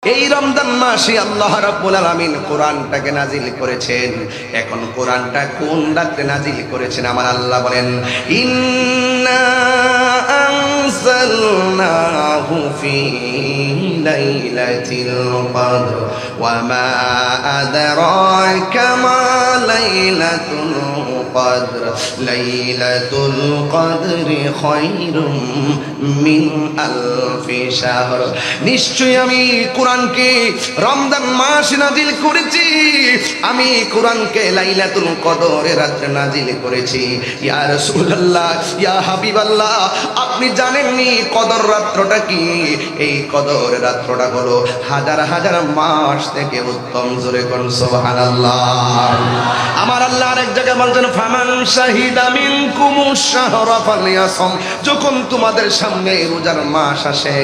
এই রমজান মাসে আল্লাহ রাব্বুল আলামিন কোরআনটাকে নাজিল করেছেন। এখন কোরআনটা কোন রাতে নাজিল করেছেন আমার আল্লাহ বলেন, ইন্না আনজালনাহু ফি লাইলাতিল কদর ওয়া মা আদরাকা মা লাইলাতুল কদর লাইলাতুল কদরি খায়রুম মিন আলফি শাহর। নিশ্চয়ই আমি কোরআনকে রমজান মাসে নাজিল করেছি, আমি কোরআনকে লাইলাতুল কদরের রাতে নাজিল করেছি। ইয়া রাসূলুল্লাহ, ইয়া হাবিবাল্লাহ, আপনি জানেননি কদর রাত্রটা কি? এই কদর রাত্রটা হলো হাজার হাজার মাস থেকে উত্তম। জোরে কোন সুবহানাল্লাহ। আমার আল্লাহ আরেক জায়গায় বলছেন, ফামান শাহিদা মিনকুমুশ শাহরা ফালইয়াসুম। যখন তোমাদের সামনে রোজার মাস আসে,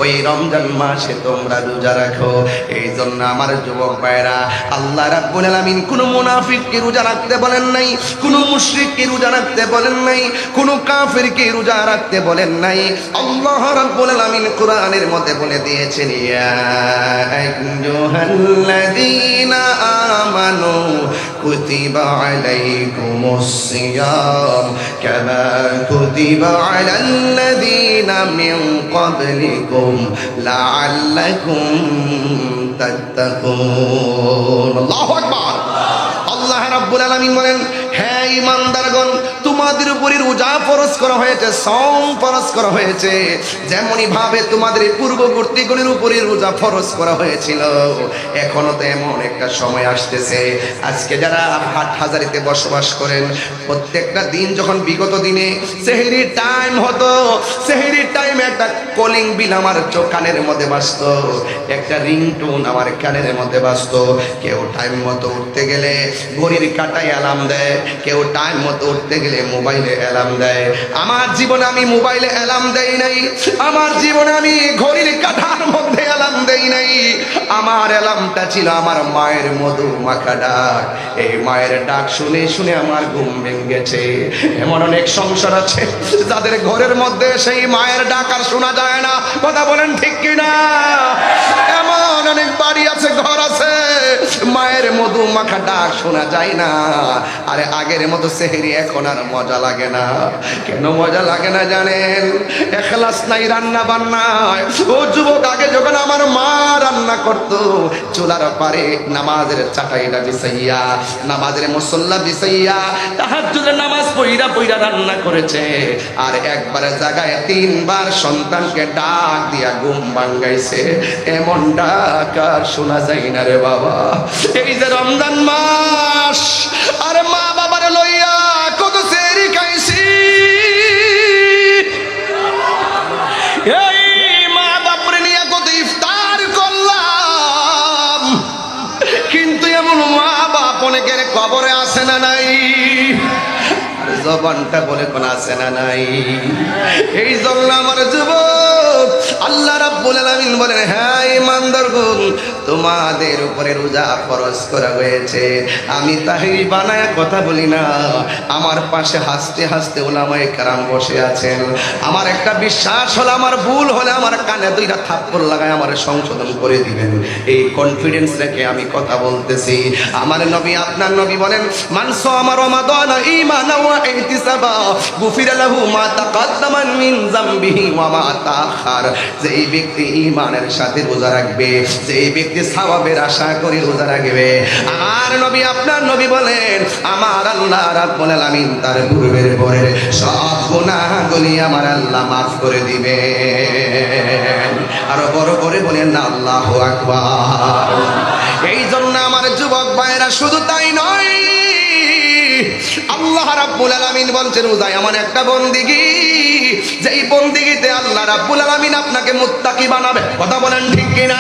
ওই রমজান মাসে তোমরা রোজা রাখো। এই জন্য আমার যুবক ভাইরা, আল্লাহ রাব্বুল আলামিন কোন মুনাফিককে রোজা রাখতে বলেন নাই, কোন মুশরিককে রোজা রাখতে বলেন নাই, কোন কাফিরকে রোজা রাখতে বলেন নাই। আল্লাহ রাব্বুল আলামিন কোরআনের মধ্যে বলে দিয়েছেন, ইয়া আইয়ুহাল্লাযীনা আমানু কুতিবা আলাইকুমুস সিয়াম কামা কুতিবা আলাল্লাযীনা মিন ক্বাবলিকুম লাআল্লাকুম তাত্তাকুন। আল্লাহু আকবার। আল্লাহ রাব্বুল আলামিন বলেন, হে ঈমানদারগণ, তোমাদের উপরে রোজা ফরজ করা হয়েছে, সওম ফরজ করা হয়েছে, যেমনই ভাবে তোমাদের পূর্ববর্তীগণের উপরে রোজা ফরজ করা হয়েছিল। এখনো তো এমন একটা সময় আসতেছে, আজকে যারা হাটহাজারীতে বসবাস করেন, প্রত্যেকটা দিন যখন বিগত দিনে সেহরির টাইম হতো, সেহরির টাইমে একটা কলিং বিল আমার কানের মধ্যে বাজতো, একটা রিংটোন আমার কানের মধ্যে বাজতো। কেউ টাইম মতো উঠতে গেলে ঘড়ির কাঁটায় অ্যালার্ম দেয়, কেউ টাইম মতো উঠতে গেলে মোবাইলে অ্যালার্ম দেয়। আমার জীবনে আমি মোবাইলে অ্যালার্ম দেই নাই, আমার জীবনে আমি ঘড়ির কাঁটার মধ্যে অ্যালার্ম দেই নাই। আমার অ্যালার্মটা ছিল আমার মায়ের মধু মাখা ডাক। এই মায়ের ডাক শুনে শুনে আমার ঘুম ভেঙে গেছে। এমন অনেক সংসার আছে যাদের ঘরের মধ্যে সেই মায়ের ডাক আর শোনা যায় না। কথা বলেন ঠিক কিনা? এমন অনেক বাড়ি আছে, ঘর আছে, মায়ের মধু মাখা ডাক শোনা যায় না। আরে আগের মতো সেহরি এখন আর মজা লাগে না। কেন মজা লাগে না জানেন? এখলাস নাই রান্না বান্নায়। ও যুবক, আগে যখন আমার মা রান্না করতো, চুলার পারে নামাজের চাটাইটা বিছাইয়া, নামাজের মুসল্লা বিছাইয়া, তাহাজ্জুদের নামাজ পইরা পইরা রান্না করেছে। আর একবারে জায়গায় তিনবার সন্তানকে ডাক দিয়া ঘুম ভাঙ্গাইছে। এমন ডাক আর শোনা যায় না রে বাবা। এই যে রমজান মাস, আরে মা বাবারে লইয়া কত সেহরি খাইছি, এই মা বাপরে নিয়ে কত ইফতার করলাম, কিন্তু এমন মা বাপ অনেকের কবরে আসে না নাই? জবানটা বলে কোন আছে না নাই? এই জন্য আমার যুবক, আল্লাহ রাব্বুল আলামিন বলেন, হ্যাঁ ঈমানদারগণ, তোমাদের উপরে রোজা ফরজ করা হয়েছে। আমি তাই বানায়া কথা বলি না, আমার পাশে হাসতে হাসতে উলামায়ে কেরাম বসে আছেন। আমার একটা বিশ্বাস হলো, আমার ভুল হলে আমার কানে দুইটা থাপ্পড় লাগায় আমার সংশোধন করে দিবেন। এই কনফিডেন্স রেখে আমি কথা বলতেছি। আমার নবী, আপনার নবী বলেন, মান সামা রমাদান ঈমানান ওয়া ইহতিসাবা গুফিরা লাহু মা তাকাদ্দামা মিন যামবিহি ওয়া মা তাআখার। যেই ব্যক্তি ঈমানের সাথে রোজা রাখবে, যেই ব্যক্তি সওয়াবের আশা করে রোজা রাখবে, আমার নবী, আপনার নবী বলেন, আমার আল্লাহ রাব্বুল আলামিন তার পূর্বের পরের সব গুনাহগুলি আমার আল্লাহ মাফ করে দিবেন। আর বড় করে বলেন না আল্লাহু আকবার। এই জন্য আমার যুবক ভাইরা, শুধু তাই নয়, আল্লাহ রাব্বুল আলামিন বলছেন, রোজা এমন একটা বন্দিগি, যেই বন্দিগিতে আল্লাহ রাব্বুল আলামিন আপনাকে মুত্তাকি বানাবে। কথা বলেন ঠিক কিনা?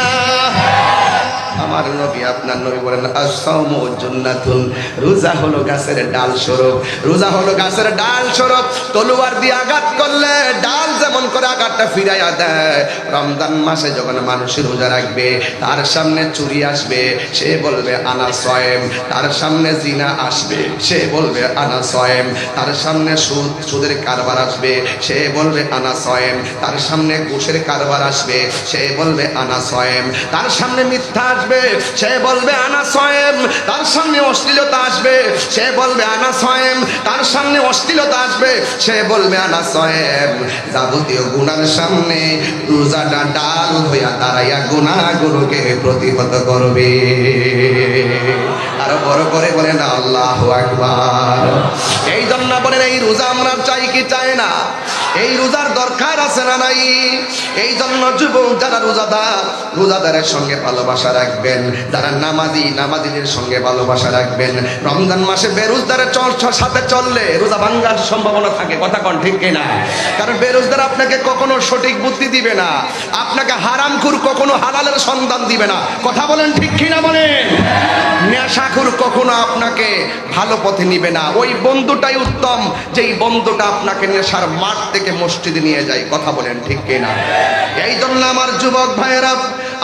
আমার আমার নবী আপনার নবী বলেন আস-সাওমু জান্নাতুন, রোজা হলো গাছের ডাল স্বরূপ। রোজা হলো গাছের ডাল স্বরূপ। তলোয়ার দিয়ে আঘাত করলে ডাল যেমন করে আঘাতটা ফিরাইয়া দেয়, রমজান মাসে যখন মানুষ রোজা রাখবে তার সামনে চুরি আসবে, সে বলবে আনা সয়েম। তার সামনে জিনা আসবে, সে বলবে আনা সয়েম। তার সামনে সুদের কারবার আসবে, সে বলবে আনা সয়েম। তার সামনে ঘুষের কারবার আসবে, সে বলবে আনা সয়েম। তার সামনে মিথ্যা আসবে, সে বলবে আনা সয়েম। তার সামনে অশ্লীলতা আসবে, সে বলবে আনা সয়েম। তার সামনে অশ্লীলতা আসবে, সে বলবে আনা সয়েম। যাবতীয় গুনার সামনে রোজাটা ডাল হইয়া দাঁড়াইয়া গুনাহগুলোকে প্রতিহত করবে। আরো বড় করে বলেন আল্লাহু আকবার। এই জন্য বলেন এই রোজা আমরা চাই কি চাই না? এই রোজার দরকার আছে না নাই? এই জন্য যুবক যারা রোজাদার, রোজাদারের সঙ্গে ভালোবাসা রাখবেন। যারা নামাজি, নামাজিদের সঙ্গে ভালোবাসা রাখবেন। রমজান মাসে বেরোজদারের সাথে চললে রোজা ভাঙ্গার সম্ভাবনা থাকে। কথা কোন ঠিক কিনা? কারণ বেরোজদার আপনাকে কখনো সঠিক বুদ্ধি দিবে না, আপনাকে হারামখোর কখনো হালালের সন্ধান দিবে না। কথা বলেন ঠিক কিনা বলেন? নেশাখোর কখনো আপনাকে ভালো পথে নিবে না। ওই বন্ধুটাই উত্তম, যেই বন্ধুটা আপনাকে নেশার মাঠ থেকে মসজিদে নিয়ে যায়। কথা বলেন ঠিক কিনা? এই জন্য আমার যুবক ভাইয়েরা,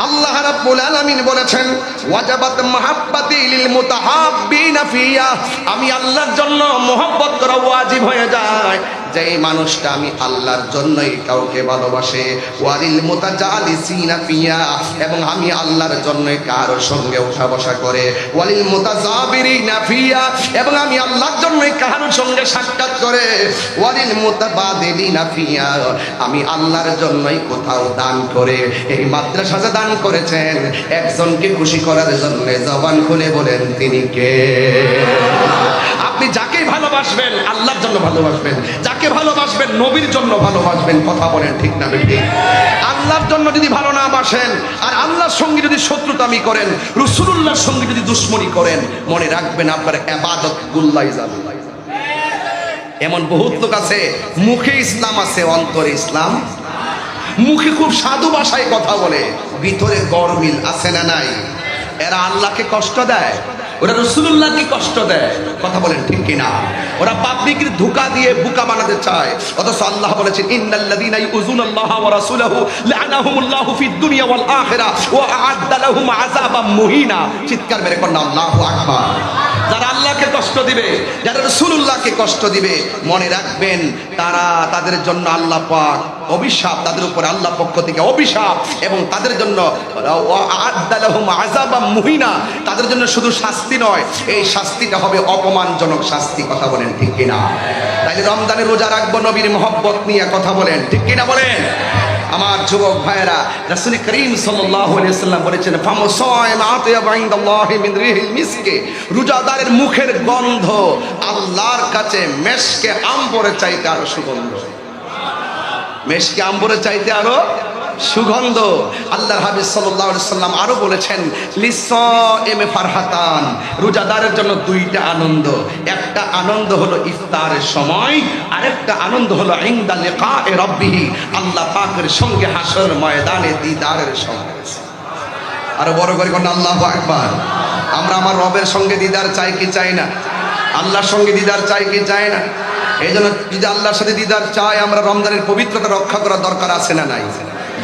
আল্লাহ রাব্বুল আলামিন বলেছেন ওয়াজাবাত মাহাব্বাতি লিল মুতাহাব্বিনা ফিয়া, আমি আল্লাহর জন্য মহব্বত করা ওয়াজিব হয়ে যায় যেই মানুষটা আমি আল্লাহর জন্যই কাউকে ভালোবাসে। ওয়ালিল মুতাজালিসিনা ফিয়া, এবং আমি আল্লাহর জন্যই কারোর সঙ্গে উঠা বসা করে। ওয়ালিল মুতাজাবিরিনা ফিয়া, এবং আমি আল্লাহর জন্যই কারোর সঙ্গে সাক্ষাৎ করে। ওয়ালিল মুতাবাদিলিনা ফিয়া, আমি আল্লাহর জন্যই কোথাও দান করে। এই মাদ্রাসাতে দান করেছেন একজনকে খুশি করার জন্য। জবান খুলে বলেন তিনি কে? আপনি যাকে ভালোবাসবেন আল্লাহর জন্য ভালোবাসবেন, যাকে ভালোবাসবেন নবীর জন্য ভালোবাসবেন। কথা বলেন ঠিক না বেঠিক? আল্লাহর জন্য যদি ভালো না বাসেন আর আল্লাহর সঙ্গে যদি শত্রুতামি করেন, রাসূলুল্লাহর সঙ্গে যদি দুশমনি করেন, মনে রাখবেন আপনার ইবাদত গুল্লাই যাবে। এমন বহুত লোক আছে মুখে ইসলাম আছে, অন্তরে ইসলাম। মুখে খুব সাধু ভাষায় কথা বলে, ভিতরে গরমিল আছে না নাই? এরা আল্লাহকে কষ্ট দেয়, ওরা রাসূলুল্লাহকে কষ্ট দেয়। কথা বলেন ঠিক কিনা? ওরা পাবলিকের ধোঁকা দিয়ে বোকা বানাতে চায়। অথচ আল্লাহ বলেছেন ইন্নাল্লাযীনা ইউযুনাল্লাহা ওয়া রাসূলাহু লা'নাহুমুল্লাহু ফিদ দুনিয়া ওয়াল আখিরাহ ওয়া আ'আদ্দা লাহুম আযাবাম মুহিনা। চিৎকার মেরে কোন আল্লাহু আকবার। যারা আল্লাহকে কষ্ট দিবে, যারা রাসূলুল্লাহকে কষ্ট দিবে, মনে রাখবেন তাদের জন্য আল্লাহ পাক অভিশাপ, তাদের উপর আল্লাহ পক্ষ থেকে অভিশাপ, এবং তাদের জন্য আ'আদ্দা লাহুম আযাবাম মুহিনা, তাদের জন্য শুধু শাস্তি নয়, এই শাস্তিটা হবে অপমানজনক শাস্তি। কথা বলেন ঠিক কিনা? তাই রমজানে রোজা রাখবো নবীর মহব্বত নিয়ে। কথা বলেন ঠিক কিনা বলেন? আমার যুবক ভাইয়েরা, রাসূল করিম সাল্লাল্লাহু আলাইহি ওয়াসাল্লাম বলেছেন ফামসায়ম আতিয়াবু ইনদাল্লাহি মিন রিহিল মিসকে, রোজাদারের মুখের গন্ধ আল্লাহর কাছে মেশকে আম্বরের চাইতে আরো সুগন্ধ। মেশকে আম্বরের চাইতে আরো সুগন্ধ। আল্লাহর হাবিব সাল্লাল্লাহু আলাইহি ওয়াসাল্লাম আরো বলেছেন লিসাইমে ফারহাতান, রোজাদারের জন্য দুইটা আনন্দ। একটা আনন্দ হলো ইফতারের সময়, আরেকটা আনন্দ হলো ইনদা লিকায়ে রাব্বিহি, আল্লাহ পাকের সঙ্গে হাসর ময়দানে দিদারের সময়। আরো বড় করে কোন আল্লাহু আকবার। আমরা আমার রবের সঙ্গে দিদার চাই কি চাই না? আল্লাহর সঙ্গে দিদার চাই কি চাই না? এই জন্য যদি আল্লাহর সাথে দিদার চাই, আমরা রমজানের পবিত্রতা রক্ষা করার দরকার আছে না নাই?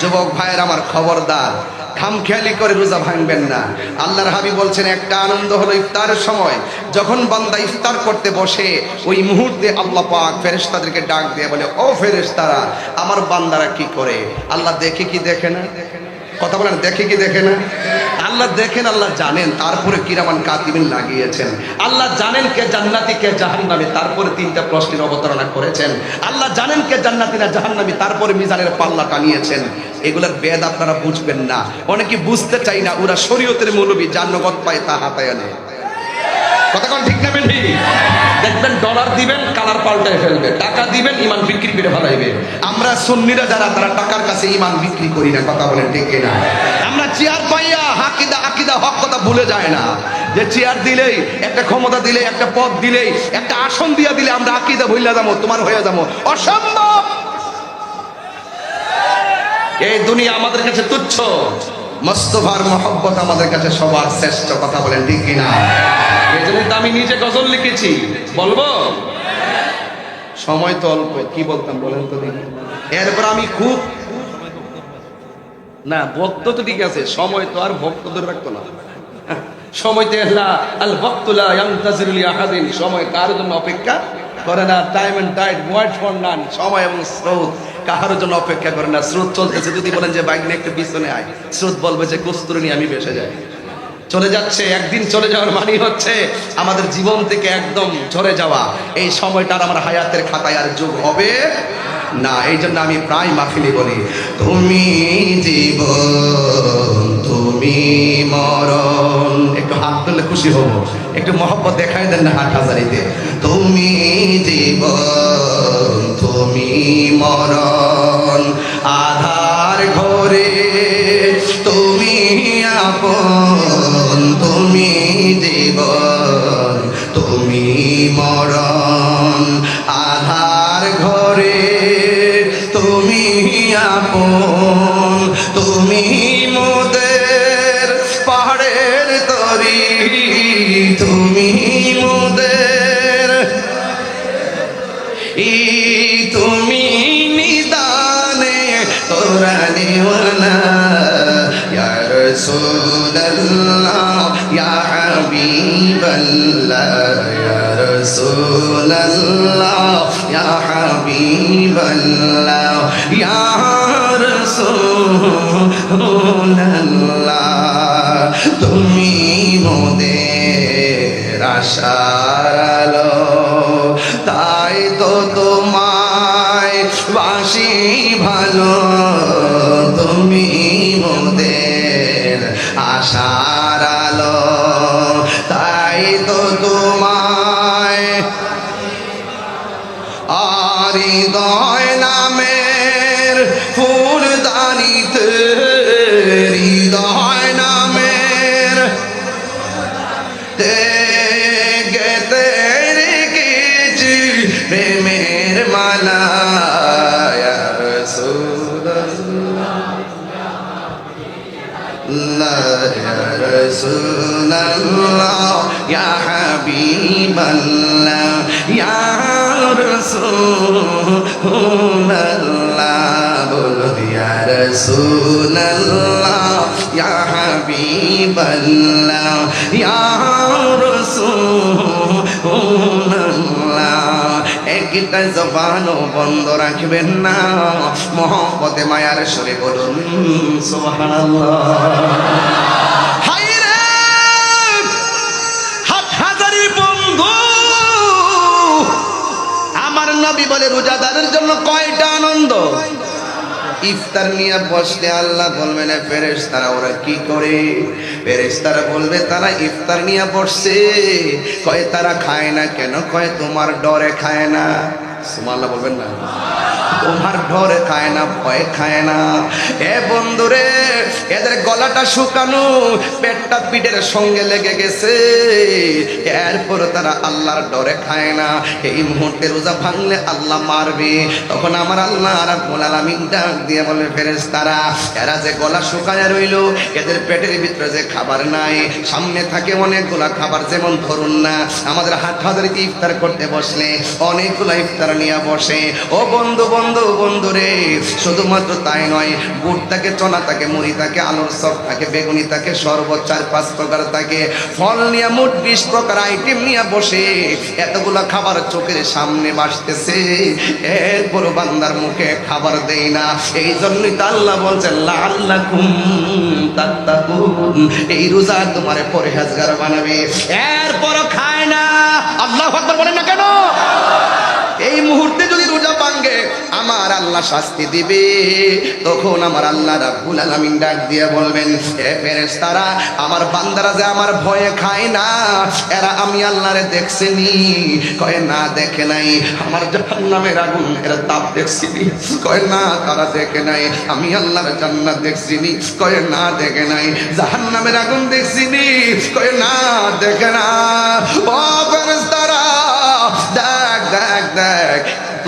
যুবক ভাইয়ের আমার খবরদার, খামখেয়ালি করে রোজা ভাঙবেন না। আল্লাহর হাবিব বলছেন একটা আনন্দ হলো ইফতারের সময়, যখন বান্দা ইফতার করতে বসে ওই মুহূর্তে আল্লাহ পাক ফেরেশতাদেরকে ডাক দিয়ে বলে ও ফেরেশতারা, আমার বান্দারা কি করে? আল্লাহ দেখে কি দেখে না? কথা বলেন, দেখে কি দেখে না? আল্লাহ দেখেন, আল্লাহ জানেন, তারপরে কিরামান কাতিবিন লাগিয়েছেন। আল্লাহ জানেন কে জান্নাতি কে জাহান্নামী, তারপরে তিনটা প্রশ্নের অবতারণা করেছেন। আল্লাহ জানেন কে জান্নাতি না জাহান্নামী, তারপরে মিজানের পাল্লা টানিয়েছেন। এগুলোর বেদ আপনারা বুঝবেন না, অনেকে বুঝতে চাই না। ওরা শরীয়তের মৌলবী, যা নগদ পায় তা হাতায় নেয়। কথা কোন ঠিক নেবেন? দেখবেন ডলার দিবেন কালার পাল্টায় ফেলবে, টাকা দিবেন ইমান বিক্রি করে ফেলাইবে। আমরা সুন্নিরা যারা, তারা টাকার কাছে ইমান বিক্রি করি না। কথা বলেন ঠিক কিনা? আমরা চেয়ার পাইয়া আকিদা হক কথা ভুলে যায় না, যে চেয়ার দিলেই, একটা ক্ষমতা দিলেই, একটা পদ দিলেই, একটা আসন দিয়া দিলে আমরা আকিদা ভুলে যাবো, তোমার হয়ে যাবো। অসম্ভব। এই দুনিয়া আমাদের কাছে তুচ্ছ। মোস্তফার মহব্বত আমাদের কাছে সবার শ্রেষ্ঠ, কথা বলেন ঠিক কিনা? এই জন্য তো আমি নিজে গজল লিখেছি, বলবো? সময় তো অল্প, কি বলতাম বলেন তো দেখি। এরপর আমি খুব না, ভক্ত তো ঠিক আছে, সময় তো আর ভক্ত ধরে রাখতো না। সময় তো আল ভক্তুলা ইয়ান্তাজিরু লিআহাদিন, সময় কার জন্য অপেক্ষা করে না। Time and tide wait for none, সময় এবং স্রোত কাহার জন্য অপেক্ষা করে না। স্রোত চলতেছে, যদি বলেন যে বাইক নিয়ে একটু পিছনে আয়, স্রোত বলবে যে কস্তুরি নিয়ে আমি ভেসে যাই। চলে যাচ্ছে, একদিন চলে যাওয়ার মানে হচ্ছে আমাদের জীবন থেকে একদম ঝরে যাওয়া। এই সময়টার আমার হায়াতের খাতায় আর যোগ হবে না। এই জন্য আমি প্রায় মাহফিলে বলি, তুমি জীবন তুমি মরণ। একটু হাত তুললে খুশি হব, একটু মহব্বত দেখাই দেন না হাট হাজারিতে। তুমি জীবন তুমি মরণ, আধার ঘরে তুমি আপন, তুমি জীবন তুমি মরণ, আধার ঘরে তুমি আপন, তুমি মোদের পাহাড়ের তরি, তুমি মোদের তুমি নিদানে তোরা নেওয়ালা, ইয়া রাসূলুল্লাহ ইয়া হাবিবাল্লাহ, ইয়া রাসূলুল্লাহ ইয়া হাবিবাল্লাহ, ইয়া রাসূলুল্লাহ, তুমি মোদের আশার আলো, তাই তো তোমায় বাসি ভালো, তুমি মোদের আশার আলো, তাই তো তোমায় আর হৃদয় নামের ফুলদানিতে, হৃদয় নামের গেতে রেখেছি প্রেমের মালা, ইয়া রাসূলুল্লাহ ইয়া রাসূলুল্লাহ ইয়া হাবিবাল্লাহ, ইয়া রাসূলুল্লাহ, বলো ইয়া রাসূলুল্লাহ ইয়া হাবিবাল্লাহ, ইয়া রাসূলুল্লাহ। একটা জবানও বন্ধ রাখবেন না, মহব্বতে মায়ার সুরে বলুন সুবহানাল্লাহ। হায়রে হাটহাজারী বন্ধু, আমার নবী বলে রোজাদারের জন্য কয়টা আনন্দ। ইফতার নিয়ে বসলে আল্লাহ বলবে না ফেরেশতারা ওরা কি করে, ফেরেশতারা বলবে তারা ইফতার নিয়ে বসছে, কয় তারা খায় না কেন, কয় তোমার ডরে খায় না। সুবহানাল্লাহ বলবেন না? তোমার ডরে খায় না, ভয় খায় না। এ বন্ধুরে, এদের গলাটা শুকানো, পেটটা পিঠের সঙ্গে লেগে গেছে, এরপর তারা আল্লাহর ডরে খায় না। এই মুহূর্তে রোজা ভাঙলে আল্লাহ মারবে, তখন আমার আল্লাহ রাব্বুল আলামিন ডাক দিয়ে বলে ফেরেশতারা এরা যে গলা শুকায় রইল, এদের পেটের ভিতরে যে খাবার নাই, সামনে থাকে অনেকগুলা খাবার, যেমন ধরুন না আমাদের হাটহাজারিতে ইফতার করতে বসলে অনেকগুলা ইফতার নিয়ে বসে। ও বন্ধু বন্ধু বন্ধু রে, শুধুমাত্র তাই নয়, বুট থাকে, চনা থাকে, মুড়ি থাকে, আলুর চপ থাকে, বেগুনি থাকে, শরবত 4-5 প্রকার থাকে, ফল নিয়ে মোট 20 প্রকার আইটেম নিয়ে বসে। এতগুলা খাবার চোখের সামনে বাসতেছে, এরপর বান্দার মুখে খাবার দেই না। এই জন্যই তো আল্লাহ বলছেন লাআল্লাকুম তাত্তাকুন, এই রোজা তোমারে পরহেজগার বানাবে। এরপরও খায় না, আল্লাহু আকবার বলেন না কেন? এই মুহূর্তে যদি রোজা ভাঙে আমার আল্লাহ শাস্তি দিবে। তখন আমার আল্লাহ রাব্বুল আলামিন ডাক দিয়ে বলবেন, হে ফেরেশতারা, আমার বান্দারা যে আমার ভয়ে খায় না, এরা আমি আল্লাহরে দেখছেনি? কয় না, দেখে নাই। আমার জাহান্নামের আগুন এর তাপ দেখছিনি? কয় না, তারা দেখে নাই। আমি আল্লাহর জান্নাত দেখছিনি? কয় না, দেখে নাই। জাহান্নামের আগুন দেখছিনি? কয় না, দেখে না। ও ফেরেশতারা, দেখ দেখ দেখ,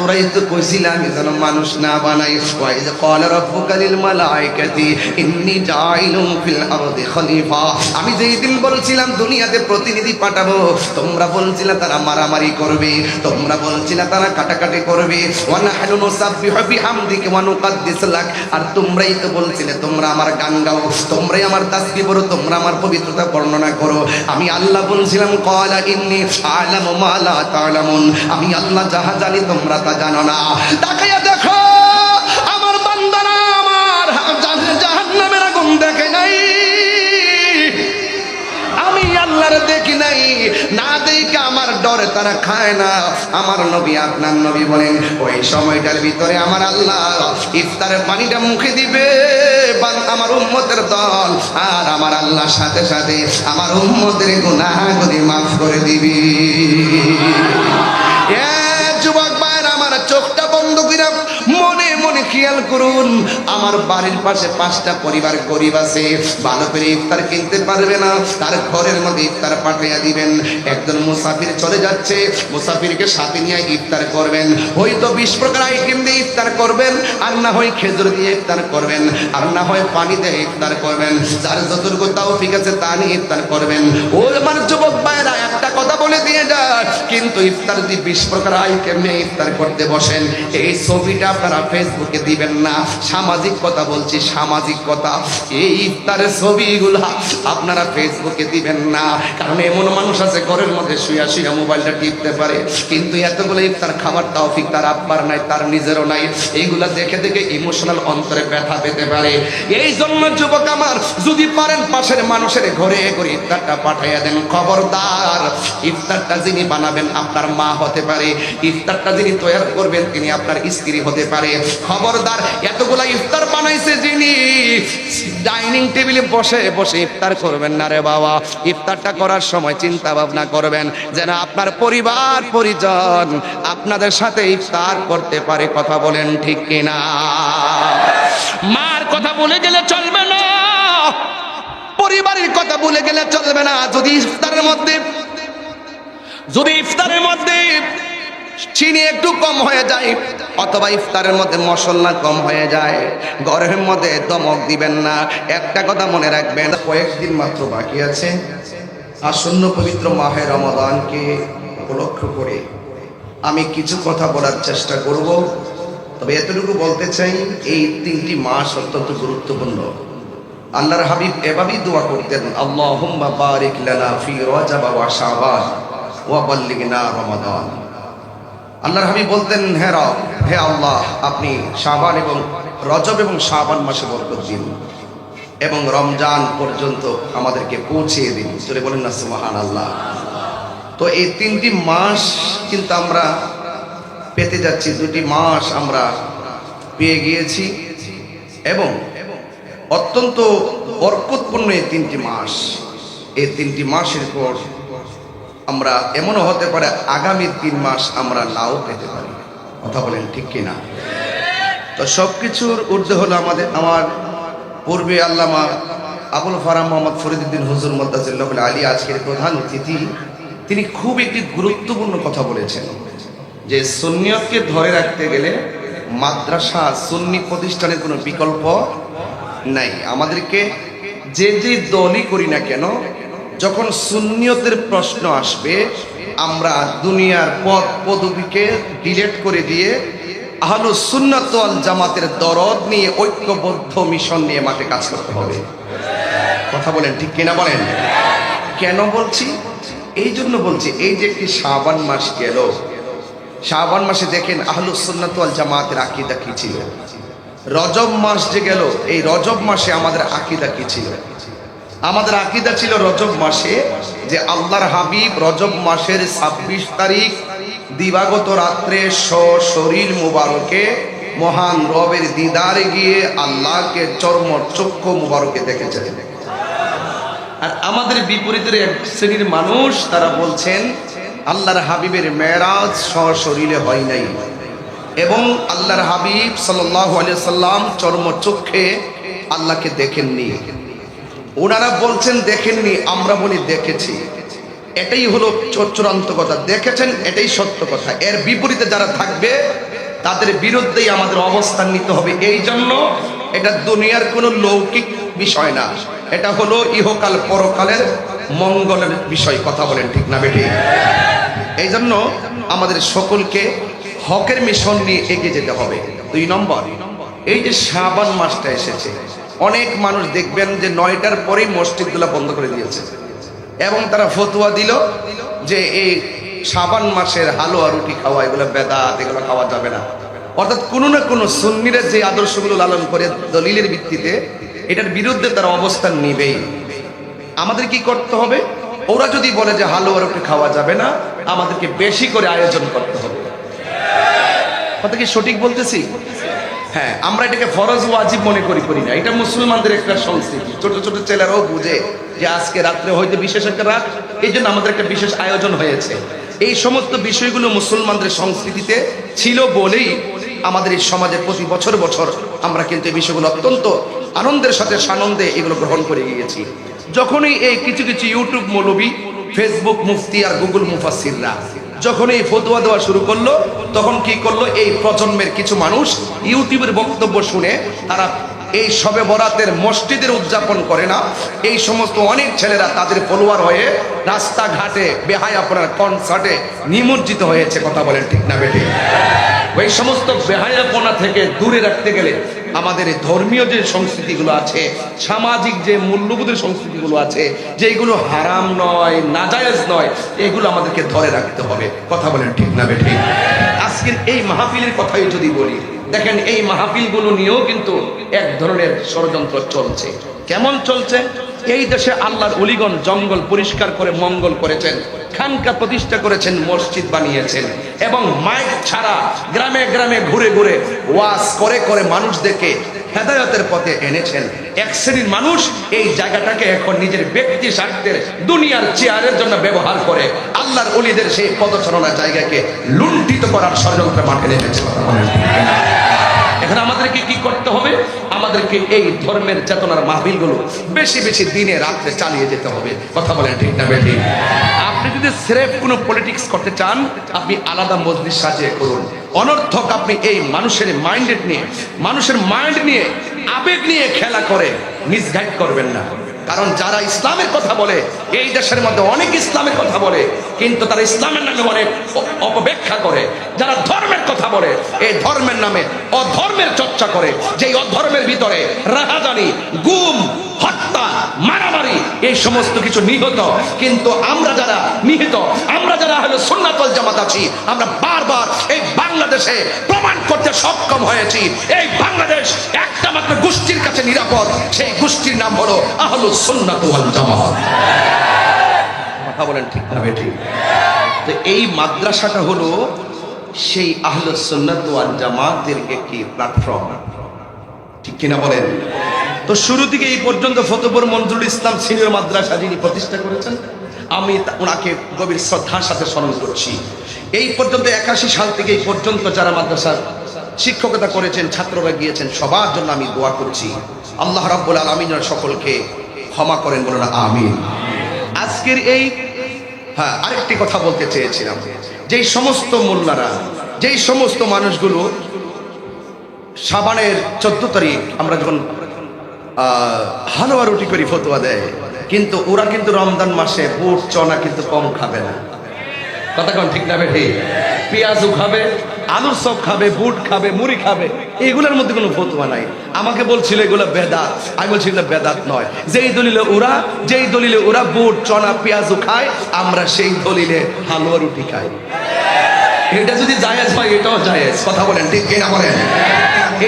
তোরাই তো কইছিলা আমি যেন মানুষ না বানাই। ওয়াইজ ক্বালা রাব্বুকা লিল মালাইকাতি ইন্নী জাইলুন ফিল আরদি খলিফা, আমি যেই দিন বলছিলাম দুনিয়াতে প্রতিনিধি পাঠাবো, তোমরা বলছিলে তারা মারামারি করবে, তোমরা বলছিলে তারা কাটাকাটি করবে। ওয়া নাহনু নুসাব্বিহু বিহামদিকা ওয়া নুকাদ্দিসু লাক, আর তোমরাই তো বলছিলে তোমরা আমার গান গাও, তোমরাই আমার তাসবিহ পড়ো, তোমরা আমার পবিত্রতা বর্ণনা করো। আমি আল্লাহ বলছিলাম ক্বালা ইন্নী আ'লামু মা লা তা'লামুন, আমি আল্লাহ যাহা জানি তোমরা তা জানো না। তাকায়া দেখো আমার বান্দারা আমার জাহান্নামের আগুন দেখে নাই, আমি আল্লাহর দেখি নাই, না দেখে আমার ডরে তারা খায় না। আমার নবী আপনার নবী বলেন ওই সময়টার ভিতরে আমার আল্লাহ ইফতারের পানিটা মুখে দিবে আমার উম্মতের দল, আর আমার আল্লাহ সাথে সাথে আমার উম্মতের গুনাহগুলি মাফ করে দিবি। যুবক ভাইরা আমার চোখটা বন্ধ করে মনে মনে খেয়াল করুন, আমার বাড়ির পাশে 5টা পরিবার গরিব আছে, ভালো করে ইফতার কিনতে পারবে না, তার ঘরের মধ্যে ইফতার পাঠিয়ে দিবেন। একজন মুসাফির চলে যাচ্ছে, মুসাফিরকে সাথে নিয়ে ইফতার করবেন, হয়তো 20 প্রকার আইটেম দিয়ে ইফতার করবেন, আর না হয় খেজুর দিয়ে ইফতার করবেন, আর না হয় পানি দিয়ে ইফতার করবেন, যার যতটুকু তৌফিক আছে তা নিয়ে ইফতার করবেন। ও আমার যুবক ভাইরা একটা কথা বলে দিয়ে যায়, কিন্তু ইফতার দিয়ে 20 প্রকার আইটেম নিয়ে ইফতার করতে বসেন, এই ছবিটা আপনারা ফেসবুকে দিবেন না। সামাজিক কথা বলছি, সামাজিক কথা, এই ইফতারের ছবিগুলা আপনারা ফেসবুকে দিবেন না, কারণ এমন মানুষ আছে ঘরের মধ্যে শুয়া শুয়া মোবাইলটা টিপতে পারে, কিন্তু এতগুলো ইফতার খাবার তৌফিক তার আব্বার নাই, তার নিজেরও নাই। এইগুলা দেখে দেখে ইমোশনাল অন্তরে ব্যথা পেতে পারে। এই জন্য যুবক আমার, যদি পারেন পাশের মানুষের ঘরে ঘরে ইফতারটা পাঠাইয়া দেন। খবরদার, ইফতারটা যিনি বানাবেন আপনার মা হতে পারে, ইফতারটা যিনি তৈরি করবেন তিনি আপনার স্ত্রী হতে পারে। খবরদার, এতগুলা ইফতার বানাইছে যিনি, ডাইনিং টেবিলে বসে বসে ইফতার করবেন না রে বাবা। ইফতারটা করার সময় চিন্তা ভাবনা করবেন যেন আপনার পরিবার পরিজন আপনাদের সাথে ইফতার করতে পারে। কথা বলেন ঠিক কিনা? মার কথা বলে গেলে চলবে না, পরিবারের কথা বলে গেলে চলবে না। যদি ইফতারের মধ্যে চিনি একটু কম হয়ে যায়, অথবা ইফতারের মধ্যে মশলা কম হয়ে যায়, ঘরের মধ্যে দমক দিবেন না। একটা কথা মনে রাখবেন, কয়েকদিন মাত্র বাকি আছে আসন্ন পবিত্র মাহে রমাদানকে উপলক্ষ করে আমি কিছু কথা বলার চেষ্টা করব। তবে এতটুকু বলতে চাই, এই 3টি মাস অত্যন্ত গুরুত্বপূর্ণ। আল্লাহর হাবিব এভাবেই দোয়া করতেন, আল্লাহুম্মা বারিক লানা ফি রজব ওয়া শাবান ওয়া বাল্লিগনা রমাদান। আল্লাহর হাবিব বলতেন, হে আল্লাহ, আপনি শাবান এবং রজব এবং শাবান মাসে বরকত দিন এবং রমজান পর্যন্ত আমাদেরকে পৌঁছিয়ে দিন। জোরে বলেন না সুবহানাল্লাহ। তো এই 3টি মাস কিন্তু আমরা পেতে যাচ্ছি, 2টি মাস আমরা পেয়ে গিয়েছি এবং অত্যন্ত বরকতপূর্ণ এই 3টি মাস। এই 3টি মাসের পর আমরা এমনও হতে পারে আগামী 3 মাস আমরা নাও পেতে পারি। কথা বলেন ঠিক কিনা? তো সবকিছুর ঊর্ধ্বে হলো আমার পূর্বে আল্লামা আবুল ফারাম মোহাম্মদ ফরিদউদ্দিন হুজুর মুদ্দাসিল্লাহ আলী, আজকের প্রধান অতিথি। তিনি খুব একটি গুরুত্বপূর্ণ কথা বলেছেন যে সুন্নিয়তকে ধরে রাখতে গেলে মাদ্রাসা সুন্নি প্রতিষ্ঠানের কোনো বিকল্প নাই। আমাদেরকে যে দলই করি না কেন, যখন সুন্নিয়তের প্রশ্ন আসবে আমরা দুনিয়ার পদ পদবীকে ডিলিট করে দিয়ে আহলুস সুন্নাত ওয়াল জামাতের দরদ নিয়ে ঐক্যবদ্ধ মিশন নিয়ে মাঠে কাজ করতে হবে। কথা বলেন ঠিক কিনা? বলেন। কেন বলছি? এই জন্য বলছি, এই যে একটি শাবান মাস গেল, শাবান মাসে দেখেন আহলুস সুন্নাত ওয়াল জামাতের আকীদা কি ছিল। রজব মাস যে গেল, এই রজব মাসে আমাদের আকীদা কি ছিল? আমাদের আকীদা ছিল রজব মাসে যে আল্লাহর হাবিব রজব মাসের 26 তারিখ দিবাগত রাত্রে সশরীর মুবারকে মহান রবের দিদারে গিয়ে আল্লাহকে চর্মচক্ষু মুবারকে দেখেছেন। আর আমাদের বিপরীতের এক শ্রেণীর মানুষ, তারা বলছেন আল্লাহর হাবিবের মেরাজ সশরীরে হয় নাই এবং আল্লাহর হাবিব সাল্লাল্লাহু আলাইহি সাল্লাম চর্মচক্ষে আল্লাহকে দেখেননি। ওনারা বলছেন দেখেননি, আমরা বলি দেখেছি। এটাই হলো চূড়ান্ত কথা। দেখেছেন, এটাই সত্য কথা। এর বিপরীতে যারা থাকবে তাদের বিরুদ্ধেই আমাদের অবস্থান নিতে হবে। এই জন্য এটা দুনিয়ার কোনো লৌকিক বিষয় না, এটা হলো ইহকাল পরকালের মঙ্গলের বিষয়। কথা বলেন ঠিক না বেঠিক? এই জন্য আমাদের সকলকে হকের মিশন নিয়ে এগিয়ে যেতে হবে। 2 নম্বর, এই যে শাবান মাসটা এসেছে, অনেক মানুষ দেখবেন যে 9টার পরেই মসজিদগুলো বন্ধ করে দিয়েছে এবং তারা ফতোয়া দিল যে এই শাবান মাসের হালুয়া রুটি খাওয়া এগুলো বেদাত, এগুলো খাওয়া যাবে না। অর্থাৎ কোনো না কোনো সুন্নিরা যে আদর্শগুলো লালন করে দলিলের ভিত্তিতে এটার বিরুদ্ধে তারা অবস্থান নিবেই। আমাদের কি করতে হবে? ওরা যদি বলে যে হালুয়া রুটি খাওয়া যাবে না, আমাদেরকে বেশি করে আয়োজন করতে হবে। কথা কি সঠিক বলতেছি? হ্যাঁ, আমরা এটাকে ফরজ ওয়াজিব মনে করি না, এটা মুসলমানদের একটা সংস্কৃতি। ছোট ছোট ছেলেরাও বুঝে যে আজকে রাত্রে হয়তো বিশেষ একটা রাত, এই জন্য আমাদের একটা বিশেষ আয়োজন হয়েছে। এই সমস্ত বিষয়গুলো মুসলমানদের সংস্কৃতিতে ছিল বলেই আমাদের এই সমাজে প্রতি বছর বছর আমরা কিন্তু এই বিষয়গুলো অত্যন্ত আনন্দের সাথে সানন্দে এগুলো গ্রহণ করে গিয়েছি। যখনই এই কিছু কিছু ইউটিউব মৌলবী, ফেসবুক মুফতি আর গুগল মুফাসসিররা যখন এই ফতোয়া দেওয়া শুরু করলো, তখন কি করলো, এই প্রজন্মের কিছু মানুষ ইউটিউবের বক্তব্য শুনে তারা এই শবে বরাতের মসজিদের উদযাপন করে না, এই সমস্ত অনেক ছেলেরা তাদের ফলোয়ার হয়ে রাস্তাঘাটে বেহায়াপনার কনসার্টে নিমজ্জিত হয়েছে। কথা বলেন ঠিক না বেঠিক? ওই সমস্ত বেহায়াপনা থেকে দূরে রাখতে গেলে আমাদের ধর্মীয় যে সংস্কৃতিগুলো আছে, সামাজিক যে মূল্যবোধের সংস্কৃতিগুলো আছে, যেগুলো হারাম নয়, নাজায়েজ নয়, এগুলো আমাদেরকে ধরে রাখতে হবে। কথা বলেন ঠিক না বেঠিক? আজকের এই মাহফিলের কথাই যদি বলি, দেখেন এই মাহফিলগুলো নিয়েও কিন্তু এক ধরনের ষড়যন্ত্র চলছে। কেমন চলছে? এই দেশে আল্লাহর ওলিগণ জঙ্গল পরিষ্কার করে মঙ্গল করেছেন, খানকা প্রতিষ্ঠা করেছেন, মসজিদ বানিয়েছেন এবং মাইক ছাড়া গ্রামে গ্রামে ঘুরে ঘুরে ওয়াজ করে করে মানুষদেরকে হেদায়েতের পথে এনেছেন। এক শ্রেণীর মানুষ এই জায়গাটাকে এখন নিজের ব্যক্তি স্বার্থের দুনিয়ার চেয়ারের জন্য ব্যবহার করে আল্লাহর ওলিদের সেই পদচারণা জায়গাকে লুণ্ঠিত করার ষড়যন্ত্র মাঠে নেমেছে। এখন আমাদেরকে কি করতে হবে? আমাদেরকে এই ধর্মের চেতনার মাহফিলগুলো বেশি বেশি দিনে রাত্রে চালিয়ে যেতে হবে। কথা বলেন ঠিক না বেঠিক? আপনি যদি স্রেফ কোনো পলিটিক্স করতে চান, আপনি আলাদা মজলিস সাজিয়ে করুন। অনর্থক আপনি এই মানুষের মাইন্ড নিয়ে আবেগ নিয়ে খেলা করে মিসগাইড করবেন না। কারণ যারা ইসলামের কথা বলে, এই দেশের মধ্যে অনেক ইসলামের কথা বলে, কিন্তু তারা ইসলামের নামে অনেক অপব্যাখ্যা করে। যারা ধর্মের কথা বলে, এই ধর্মের নামে অধর্মের চর্চা করে, যেই অধর্মের ভিতরে রাহাজানি, গুম, হত্যা, মারামারি, এই সমস্ত কিছু নিহত। কিন্তু আমরা যারা নিহত, আমরা যারা হলো সুন্নাত ওয়াল জামাত আছি, আমরা বারবার এই বাংলাদেশে প্রমাণ করতে সক্ষম হয়েছি এই বাংলাদেশ একটা মাত্র গোষ্ঠীর কাছে নিরাপদ, সেই গোষ্ঠীর নাম হলো আহলুস সুন্নাত ওয়াল জামাত। কথা বলেন ঠিক না বেঠিক? তো এই মাদ্রাসাটা হলো সেই আহলুস সুন্নাত ওয়াল জামাতের একটি প্ল্যাটফর্ম, ঠিক কিনা বলেন? তো শুরু থেকে এই পর্যন্ত ফতেপুর মনজুরুল ইসলাম সিনিয়র মাদ্রাসা যিনি প্রতিষ্ঠা করেছেন, আমি ওনাকে গভীর শ্রদ্ধার সাথে স্মরণ করছি। এই পর্যন্ত 81 সাল থেকে এই পর্যন্ত যারা মাদ্রাসার শিক্ষকতা করেছেন, ছাত্ররা গিয়েছেন, সবার জন্য আমি দোয়া করছি আল্লাহ রাব্বুল আলামিন সকলকে ক্ষমা করেন, বলুন আমিন। আজকের এই আরেকটি কথা বলতে চেয়েছিলাম, যেই সমস্ত মোল্লারা, যেই সমস্ত মানুষগুলো শাবানের 14 তারিখ আমরা যখন হালুয়া রুটি করে ফতোয়া দেয়, কিন্তু ওরা কিন্তু রমজান মাসে বুট চনা কিন্তু কম খাবে না। কথা কোন ঠিক না বেঠিক? পেঁয়াজও খাবে, আলুর চপ খাবে, বুট খাবে, মুড়ি খাবে, এগুলোর মধ্যে কোনো ফতোয়া নাই। আমাকে বলছিল এগুলো বেদাত, আমি বলছি এগুলো বেদাত নয়। যেই দলিলে ওরা বুট চনা পেঁয়াজও খায়, আমরা সেই দলিলে হালুয়া রুটি খাই। এটা যদি জায়েজ হয়, এটাও জায়েজ। কথা বলেন ঠিক কিনা বলেন?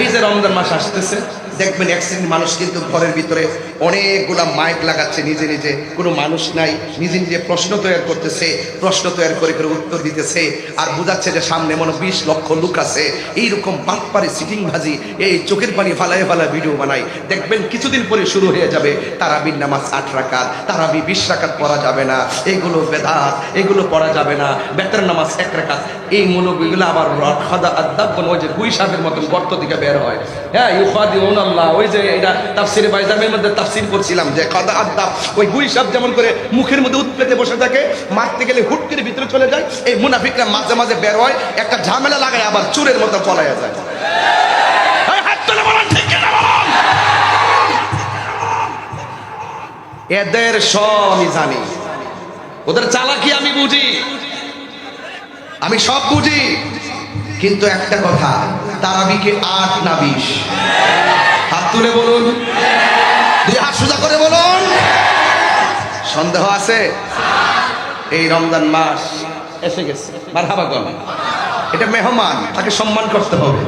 এই যে রমজান মাস আসতেছে, দেখবেন এক শ্রেণীর মানুষ কিন্তু ঘরের ভিতরে অনেকগুলা মাইক লাগাচ্ছে, নিজে নিজে কোনো মানুষ নাই, নিজে নিজে প্রশ্ন তৈরি করতেছে, প্রশ্ন তৈরি করে করে উত্তর দিতেছে, আর বোঝাচ্ছে যে সামনে মনে 20 লক্ষ লোক আছে। এইরকম বাটপারি সিটিং ভাজি, এই চোখের পানি ফালায় ফালায় ভিডিও বানাই। দেখবেন কিছুদিন পরে শুরু হয়ে যাবে তারাবির নামাজ 8 রাকাত, তারাবি 20 রাকাত পড়া যাবে না, এগুলো বেদাত, এগুলো পড়া যাবে না, বেতের নামাজ 1 রাকাত। এই মৌলবীগুলো আবার রটখাদা আদাব, ওই যে গুই সাহেবের মতন গর্ত দিকে একটা বের হয়, হ্যাঁ ইউখাদিউন আল্লাহ। ওই যে এটা তাফসিরে বাইজামের মধ্যে তাফসির করছিলাম যে কাদা আদ্দাব, ওই গুই সাপ যেমন করে মুখের মধ্যে উৎপেতে বসে থাকে, মারতে গেলে হুট করে ভিতরে চলে যায়, এই মুনাফিকরা মাঝে মাঝে বের হয়, একটা ঝামেলা লাগায় আবার চুরের মতো পলায়া যায়। হাত তুলে বলেন ঠিক কিনা বলেন। এদের সব আমি জানি, ওদের চালাকি আমি বুঝি, আমি সব বুঝি, কিন্তু একটা কথা, তারাবিকে 8 না 20? হাত তুলে বলুন, দুই হাত সোজা করে বলুন। সন্দেহ আছে? এই রমজান মাস এসে গেছে, মারহাবা বলেন। এটা মেহমান, তাকে সম্মান করতে হবে।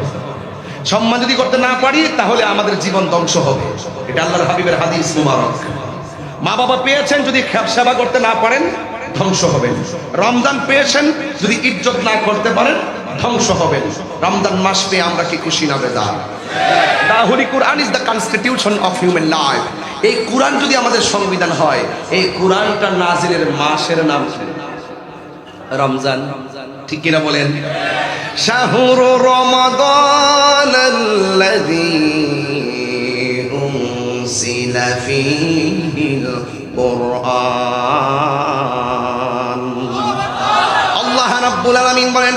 সম্মান যদি করতে না পারি তাহলে আমাদের জীবন ধ্বংস হবে। এটা আল্লাহর হাবিবের হাদিস মুবারক। মা বাবা পেয়েছেন, যদি সেবা করতে না পারেন ধ্বংস হবেন। রমজান পেয়েছেন, যদি ইজ্জত না করতে পারেন ধ্বংস হবেন। রমজান মাস পেয়ে আমরা কি খুশি না বেজার? The Holy Quran is the constitution of human life. এই কোরআন যদি আমাদের সংবিধান হয়, এই কোরআনটা নাজিলের মাসের নাম রমজান, ঠিক কিনা বলেন? শাহরু রমাদানাল্লাযী উনজিলা ফীহিল কুরআন। আল্লাহ রাব্বুল আলামিন বলেন,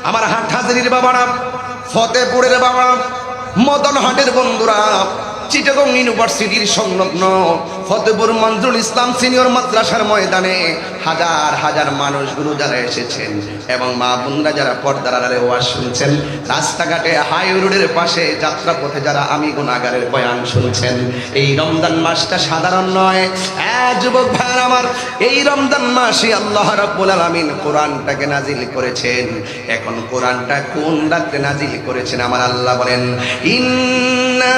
আমার হাটহাজারীর বাবারা, ফতেপুরের বাবারা, মদনহাটের বন্ধুরা, চিটাগং ইউনিভার্সিটির সংলগ্ন ফতেপুর মঞ্জুরুল ইসলাম সিনিয়র মাদ্রাসার ময়দানে হাজার হাজার মানুষগুলো যারা এসেছেন এবং মা বোনরা যারা পর্দার আড়ালে ওয়াজ শুনছেন, রাস্তাঘাটে হাই রোডের পাশে যাত্রাপথে যারা আমি গুনাহগারের বয়ান শুনছেন, এই রমজান মাসটা সাধারণ নয়। যুবক ভাইরা আমার, এই রমজান মাসে আল্লাহ রাব্বুল আলামিন কোরআনটাকে নাজিল করেছেন। এখন কোরআনটা কোন রাতে নাজিল করেছেন? আমার আল্লাহ বলেন, ইন্না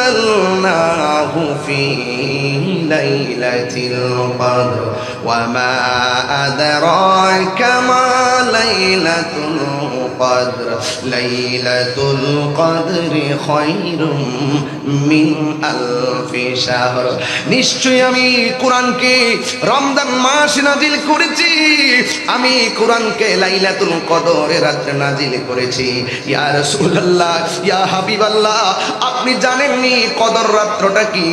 আনজালনাহু ফি লাইলাতিল কদর ওয়া মা আদরাকা মা লাইলাতুল কদর লাইলাতুল কদরি খায়রুম মিন আলফি শাহর। নিশ্চয়ই আমি কোরআনকে রমজান মাসে নাজিল করেছি, আমি কোরআনকে লাইলাতুল কদরের রাতে নাজিল করেছি। ইয়া রাসূলুল্লাহ, ইয়া হাবিবাল্লাহ, আপনি জানেননি কদর রাত্রটা কি?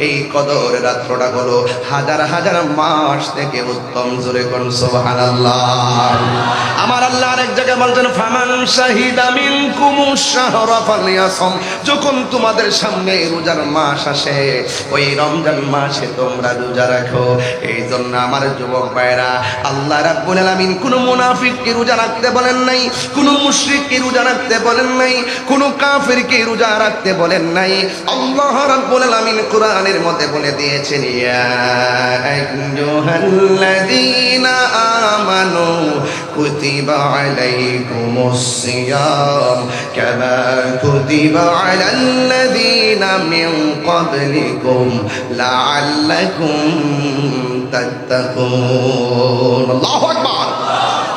এই কদর রাত্রটা হলো হাজার হাজার মাস থেকে উত্তম। জোরে কোন সুবহানাল্লাহ। আমার আল্লাহ আরেক জায়গায় বলছেন, ফামান শাহিদা মিনকুমুশ শাহরা ফালইয়াসুম। যখন তোমাদের সামনে রোজার মাস আসে, ওই রমজান মাসে তোমরা রোজা রাখো। এই জন্য আমার যুবক ভাইরা, আল্লাহ রাব্বুল আলামিন কোন মুনাফিককে রোজা রাখতে বলেন নাই, কোন মুশরিককে রোজা রাখতে বলেন নাই, কোন কাফিরকে রোজা রাখতে বলেন নাই। আল্লাহ রাব্বুল আলামিন কোরআনের মধ্যে বলে দিয়েছেন, ইয়া আইয়ুহাল্লাযীনা আমানু কুতিবা আলাইকুমুস সিয়াম কামা কুতিবা আলাল্লাযীনা মিন ক্বাবলিকুম লাআল্লাকুম তাত্তাকুন। আল্লাহু আকবার।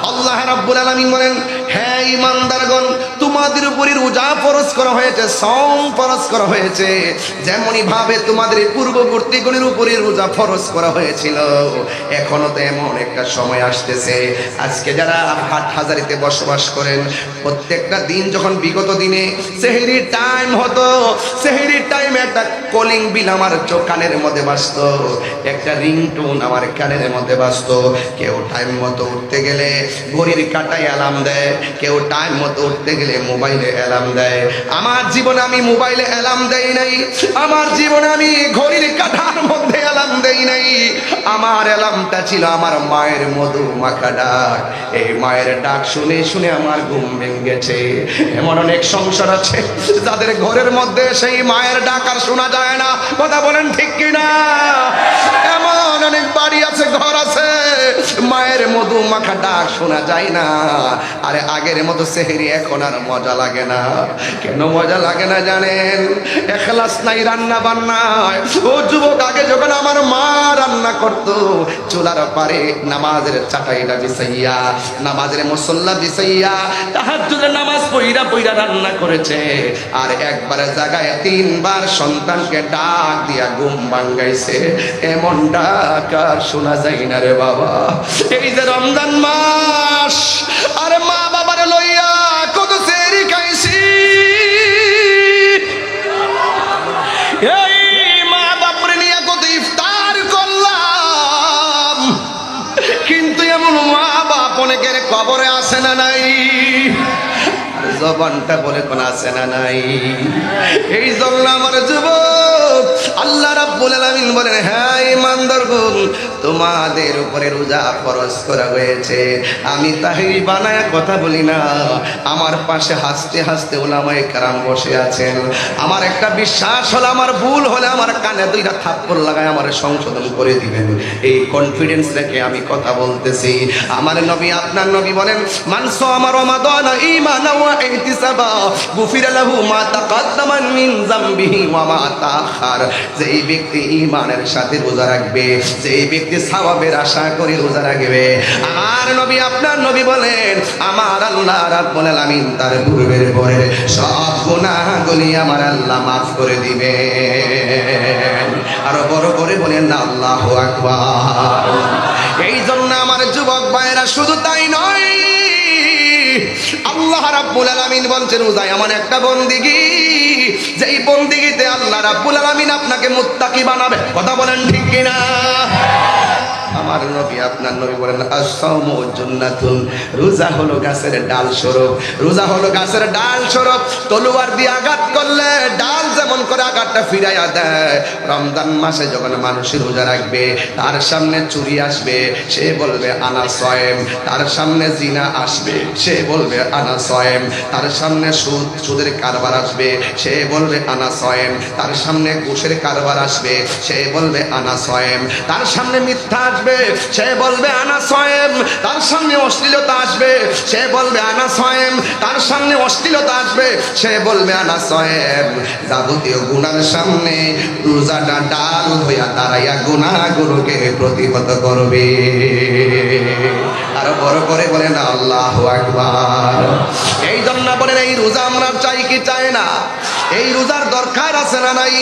আল্লাহ রাব্বুল আলামিন বলেন, হ্যাঁ ঈমানদারগণ, তোমাদের উপরে রোজা ফরজ করা হয়েছে, সওম ফরজ করা হয়েছে, যেমনি ভাবে তোমাদের পূর্ববর্তীগণের উপরে রোজা ফরজ করা হয়েছিল। এখনো তো এমন একটা সময় আসতেছে, আজকে যারা হাটহাজারীতে বসবাস করেন, প্রত্যেকটা দিন যখন বিগত দিনে সেহরির টাইম হতো, সেহরির টাইমে একটা কলিং বিল আমার কানের মধ্যে বাজতো, একটা রিংটোন আমার কানের মধ্যে বাজতো। কেউ টাইম মতো উঠতে গেলে ঘড়ির কাঁটায় অ্যালার্ম দেয়, কেউ টাইম মতো উঠতে গেলে মোবাইলে অ্যালার্ম দেয়। আমার জীবনে আমি মোবাইলে অ্যালার্ম দেই নাই, আমার জীবনে আমি ঘড়ির কাঁটার মধ্যে অ্যালার্ম দেই নাই। আমার অ্যালার্মটা ছিল আমার মায়ের মধু মাখা ডাক। এই মায়ের ডাক শুনে শুনে আমার ঘুম ভেঙেছে। এমন অনেক সংসার আছে যাদের ঘরের মধ্যে সেই মায়ের ডাক আর শোনা যায় না। কথা বলেন ঠিক কিনা? এমন অনেক বাড়ি আছে, ঘর আছে, মায়ের মধু মাখা ডাক শোনা যায় না। আরে আগের মতো সেহরি এখন আর মজা লাগে না। কেন মজা লাগে না জানেন? এখলাস নাই রান্না বান্নায়। ও যুবক, আগে যখন আমার মা রান্না করতো, চুলার পারে নামাজের চাটাইটা বিছাইয়া, নামাজের মুসল্লা বিছাইয়া, তাহাজ্জুদের নামাজ পইরা পইরা রান্না করেছে। আর একবারে জায়গায় 3 বার সন্তানকে ডাক দিয়া ঘুম ভাঙ্গাইছে। এমন ডাক আর শোনা যায় না রে বাবা। এই যে রমজান মাস, আরে মা বাবারে লইয়া কত সেহরি খাইছি, এই মা বাপরে নিয়ে কত ইফতার করলাম, কিন্তু এমন মা বাপ অনেকের কবরে আসে না নাই, জবানটা বলে কোন আছে না নাই। এই জন্য আমার যুবক আল্লাহ রাব্বুল আলামিন বলেন, হ্যাঁ ইমানদারগণ, তোমাদের উপরে রোজা ফরজ করা হয়েছে। আমি তাহিরি বানায়া কথা বলি না, আমার পাশে হাসতে হাসতে উলামায়ে কেরাম বসে আছেন। আমার একটা বিশ্বাস হলো, আমার ভুল হলে আমার কানে দুইটা থাপ্পড় লাগায় আমার সংশোধন করে দিবেন, এই কনফিডেন্স রেখে আমি কথা বলতেছি। আমার নবী, আপনার নবী বলেন, মান সামা রমাদান ঈমানান ওয়া ইহতিসাবা গুফিরা লাহু মা তাকাদ্দামা মিন যামবিহি ওয়া মা তাআখার। যেই ব্যক্তি ঈমানের সাথে রোজা রাখবে, যেই ব্যক্তি সওয়াবের আশা করে রোজা রাখবে, আমার নবী, আপনার নবী বলেন, আমার আল্লাহ রাব্বুল আলামিন তার পূর্বের পরের সব গুনাহগুলি আমার আল্লাহ মাফ করে দিবেন। আরো বড় করে বলেন না আল্লাহু আকবার। এই জন্য আমার যুবক ভাইরা, শুধু তাই নয়, আল্লাহ রাব্বুল আলামিন বলছেন রোজা এমন একটা বন্দিগি, যেই বন্দিগিতে আল্লাহ রাব্বুল আলামিন আপনাকে মুত্তাকি বানাবে। কথা বলেন ঠিক কিনা? আমার নবী, আপনার নবী বলেন, আস-সাওমু জান্নাতুন, রোজা হলো গাছের ডাল স্বরূপ। রোজা হলো গাছের ডাল স্বরূপ। তলোয়ার দিয়ে আঘাত করলে ডাল যেমন করে আঘাতটা ফিরাইয়া দেয়, রমজান মাসে যখন মানুষ রোজা রাখবে, তার সামনে চুরি আসবে, সে বলবে আনা সায়েম। তার সামনে জিনা আসবে, সে বলবে আনা সায়েম। তার সামনে সুদের কারবার আসবে, সে বলবে আনা সায়েম। তার সামনে ঘুষের কারবার আসবে, সে বলবে আনা সায়েম। তার সামনে মিথ্যা আসবে, সে বলবে আনা সায়েম। তার সামনে অশ্লীলতা আসবে, সে বলবে আনা সায়েম। তার সামনে অশ্লীলতা আসবে, সে বলবে আনা সায়েম। যাবতীয় গুনার সামনে রোজাটা ডাল হইয়া দাঁড়াইয়া গুনাহগুলোকে প্রতিহত করবে। আরো বড় করে বলেন আল্লাহু আকবার। এই জন্য বলেন, এই রোজা আমরা চাই কি চাই না? এই রোজার দরকার আছে না নাই?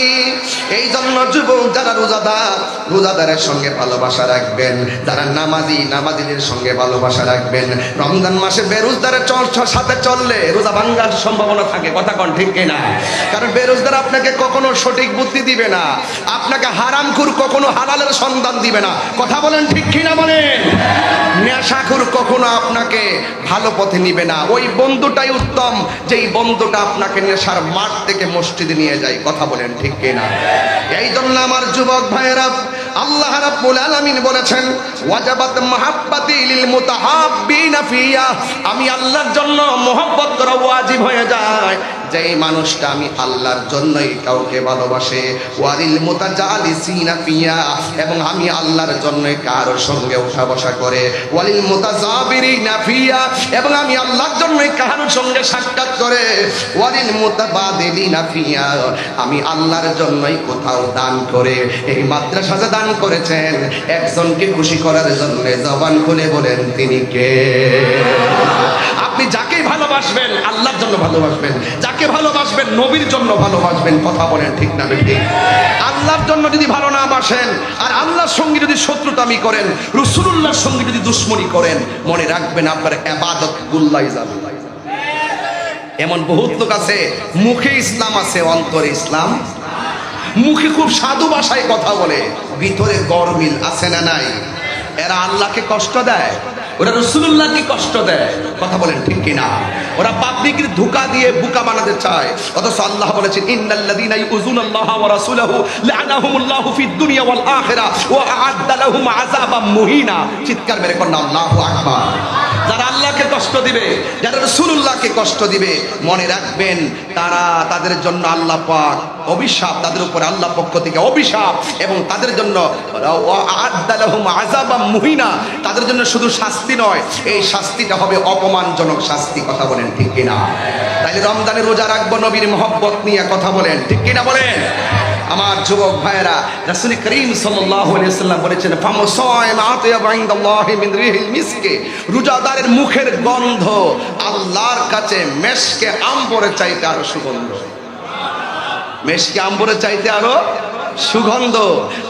এই জন্য যুবক যারা রোজাদার, রোজাদারের সঙ্গে ভালোবাসা রাখবেন। যারা নামাজি, নামাজিদের সঙ্গে ভালোবাসা রাখবেন। রমজান মাসে বেরোজদারের সাথে চললে রোজা ভাঙ্গার সম্ভাবনা থাকে। কথা কোন ঠিক কিনা? কারণ বেরোজদার আপনাকে কখনো সঠিক বুদ্ধি দিবে না, আপনাকে হারামখোর কখনো হালালের সন্ধান দিবে না। কথা বলেন ঠিক কিনা বলেন? নেশাখোর কখনো আপনাকে ভালো পথে নিবে না। ওই বন্ধুটাই উত্তম, যেই বন্ধুটা আপনাকে নেশার মাঠ থেকে মসজিদে নিয়ে যায়। কথা বলেন ঠিক কিনা? এই জন্য আমার যুবক ভাইয়েরা, আল্লাহ রাব্বুল আলামিন বলেছেন, ওয়াজাবাত মাহাব্বাতি লিল মুতাহাব্বিনা ফিয়া, আমি আল্লাহর জন্য মহব্বত করা ওয়াজিব হয়ে যায় যেই মানুষটা আমি আল্লাহর জন্যই কাউকে ভালোবাসে। ওয়ালিল মুতাজালিসিনা ফিয়া, এবং আমি আল্লাহর জন্যই কারোর সঙ্গে উঠা বসা করে। ওয়ালিল মুতাজাবিরিনা ফিয়া, এবং আমি আল্লাহর জন্যই কারোর সঙ্গে সাক্ষাৎ করে। ওয়ালিল মুতাবাদিলিনা ফিয়া, আমি আল্লাহর জন্যই কোথাও দান করে। এই মাদ্রাসাতে দান করেছেন একজনকে খুশি করার জন্য। জবান খুলে বলেন তিনি কে? আপনি যাকে ভালোবাসবেন আল্লাহর জন্য ভালোবাসবেন, যাকে ভালোবাসবেন নবীর জন্য ভালোবাসবেন। কথা বলেন ঠিক না বেঠিক? আল্লাহর জন্য যদি ভালো না বাসেন, আর আল্লাহর সঙ্গে যদি শত্রুতামি করেন, রাসূলুল্লাহর সঙ্গে যদি দুশমনি করেন, মনে রাখবেন আপনার ইবাদত গুল্লাই যাবে। এমন বহুত লোক আছে, মুখে ইসলাম আছে, অন্তরে ইসলাম। মুখে খুব সাধু ভাষায় কথা বলে, ভিতরে গরমিল আছে না নাই? এরা আল্লাহকে কষ্ট দেয়, ওরা রাসূলুল্লাহকে কষ্ট দেয়। কথা বলেন ঠিক কিনা? ওরা পাবলিকের ধোঁকা দিয়ে বোকা বানাতে চায়। অথচ আল্লাহ বলেছেন, ইন্নাল্লাযীনা ইউযুনাল্লাহা ওয়া রাসূলাহু লা'নাহুমুল্লাহু ফিদ দুনিয়া ওয়াল আখিরা ওয়া আ'আদ্দা লাহুম আযাবাম মুহিনা। চিৎকার মেরে বলেন আল্লাহু আকবার। যারা আল্লাহকে কষ্ট দিবে, যারা রাসূলুল্লাহকে কষ্ট দিবে, মনে রাখবেন তাদের জন্য আল্লাহ পাক অভিশাপ, তাদের উপর আল্লাহ পক্ষ থেকে অভিশাপ, এবং তাদের জন্য আ'আদ্দা লাহুম আযাবাম মুহিনা, তাদের জন্য শুধু শাস্তি নয়, এই শাস্তিটা হবে অপমানজনক শাস্তি। কথা বলেন ঠিক কিনা? তাইলে রমজানে রোজা রাখবো নবীর মহব্বত নিয়ে। কথা বলেন ঠিক কিনা বলেন? আমার যুবক ভাইয়েরা, রাসূল করিম সাল্লাল্লাহু আলাইহি ওয়াসাল্লাম বলেছেন, ফামসাইম আতিয়াবু ইনদাল্লাহি মিন রিহিল মিসকে, রোজাদারের মুখের গন্ধ আল্লাহর কাছে মেশকে আম্বরের চাইতে আরো সুগন্ধ। মেশকে আম্বরের চাইতে আরো সুগন্ধ।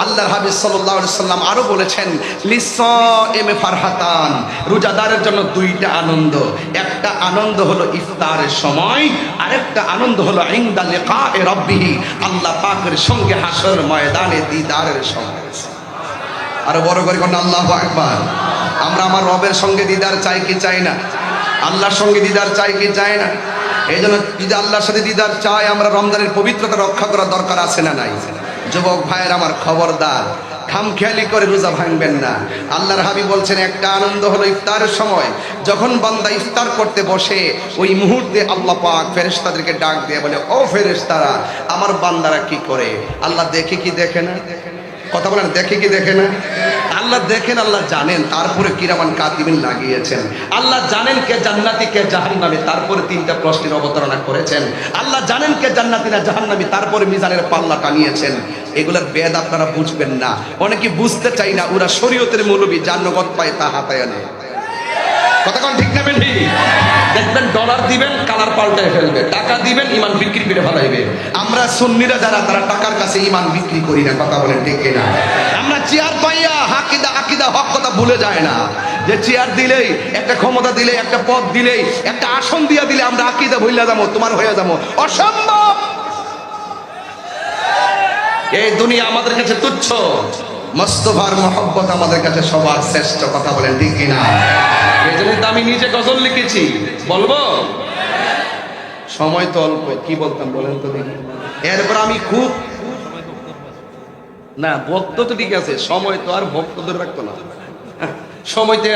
আল্লাহর হাবিব সাল্লাল্লাহু আলাইহি সাল্লাম আরো বলেছেন, লিসাইমি ফারহাতান, রোজাদারের জন্য দুইটা আনন্দ। একটা আনন্দ হলো ইফতারের সময়, আরেকটা আনন্দ হলো ইনদা লিকায়ে রাব্বিহি, আল্লাহ পাকের সঙ্গে হাসর ময়দানে দিদারের সময়। আরো বড় করে কোন আল্লাহু আকবার। আমরা আমার রবের সঙ্গে দিদার চাই কি চাই না? আল্লাহর সঙ্গে দিদার চাই কি চাই না? এই জন্য যদি আল্লাহর সাথে দিদার চাই, আমরা রমজানের পবিত্রতা রক্ষা করার দরকার আছে না নাই? যুবক ভাইয়ের আমার, খবরদার, খামখেয়ালি করে রোজা ভাঙবেন না। আল্লাহর হাবিব বলছেন, একটা আনন্দ হলো ইফতারের সময়, যখন বান্দা ইফতার করতে বসে ওই মুহূর্তে আল্লাহ পাক ফেরেশতাদেরকে ডাক দিয়ে বলে, ও ফেরেশতারা, আমার বান্দারা কি করে? আল্লাহ দেখে কি দেখে না? কথা বলেন, দেখে কি দেখে না? আল্লাহ দেখেন, আল্লাহ জানেন, তারপরে কিরামান কাতিবিন লাগিয়েছেন। আল্লাহ জানেন কে জান্নাতি কে জাহান্নামী, তারপরে তিনটা প্রশ্নের অবতারণা করেছেন। আল্লাহ জানেন কে জান্নাতি না জাহান্নামী, তারপরে মিজানের পাল্লা টানিয়েছেন। এগুলোর বেদ আপনারা বুঝবেন না, অনেকে বুঝতে চাই না। ওরা শরীয়তের মৌলবী, যার নগদ পায় তা হাতায় আনে। কথা কোন ঠিক না বেঠি? দেখবেন ডলার দিবেন, কালার পাল্টায় ফেলবে, টাকা দিবেন, ইমান বিক্রি করে ফেলাইবে। আমরা সুন্নিরা যারা, তারা টাকার কাছে ইমান বিক্রি করি না। কথা বলেন ঠিক কিনা? আমরা চেয়ার পাইয়া হাকিদা আকিদা হক কথা ভুলে যায় না, যে চেয়ার দিলেই, একটা ক্ষমতা দিলেই, একটা পদ দিলেই, একটা আসন দিয়া দিলে আমরা আকিদা ভুলে যাবো, তোমার হয়ে যাবো। অসম্ভব। এই দুনিয়া আমাদের কাছে তুচ্ছ, মুস্তাফার মহব্বত আমাদের কাছে সবার শ্রেষ্ঠ। কথা বলেন ঠিক কিনা? এই জন্য তো আমি নিজে গজল লিখেছি, বলবো? সময় তো অল্প, কি বলতাম বলেন তো দেখি। এরপর আমি খুব না, ভক্ত তো ঠিক আছে, সময় তো আর ভক্ত ধরে রাখতো না। সময় তো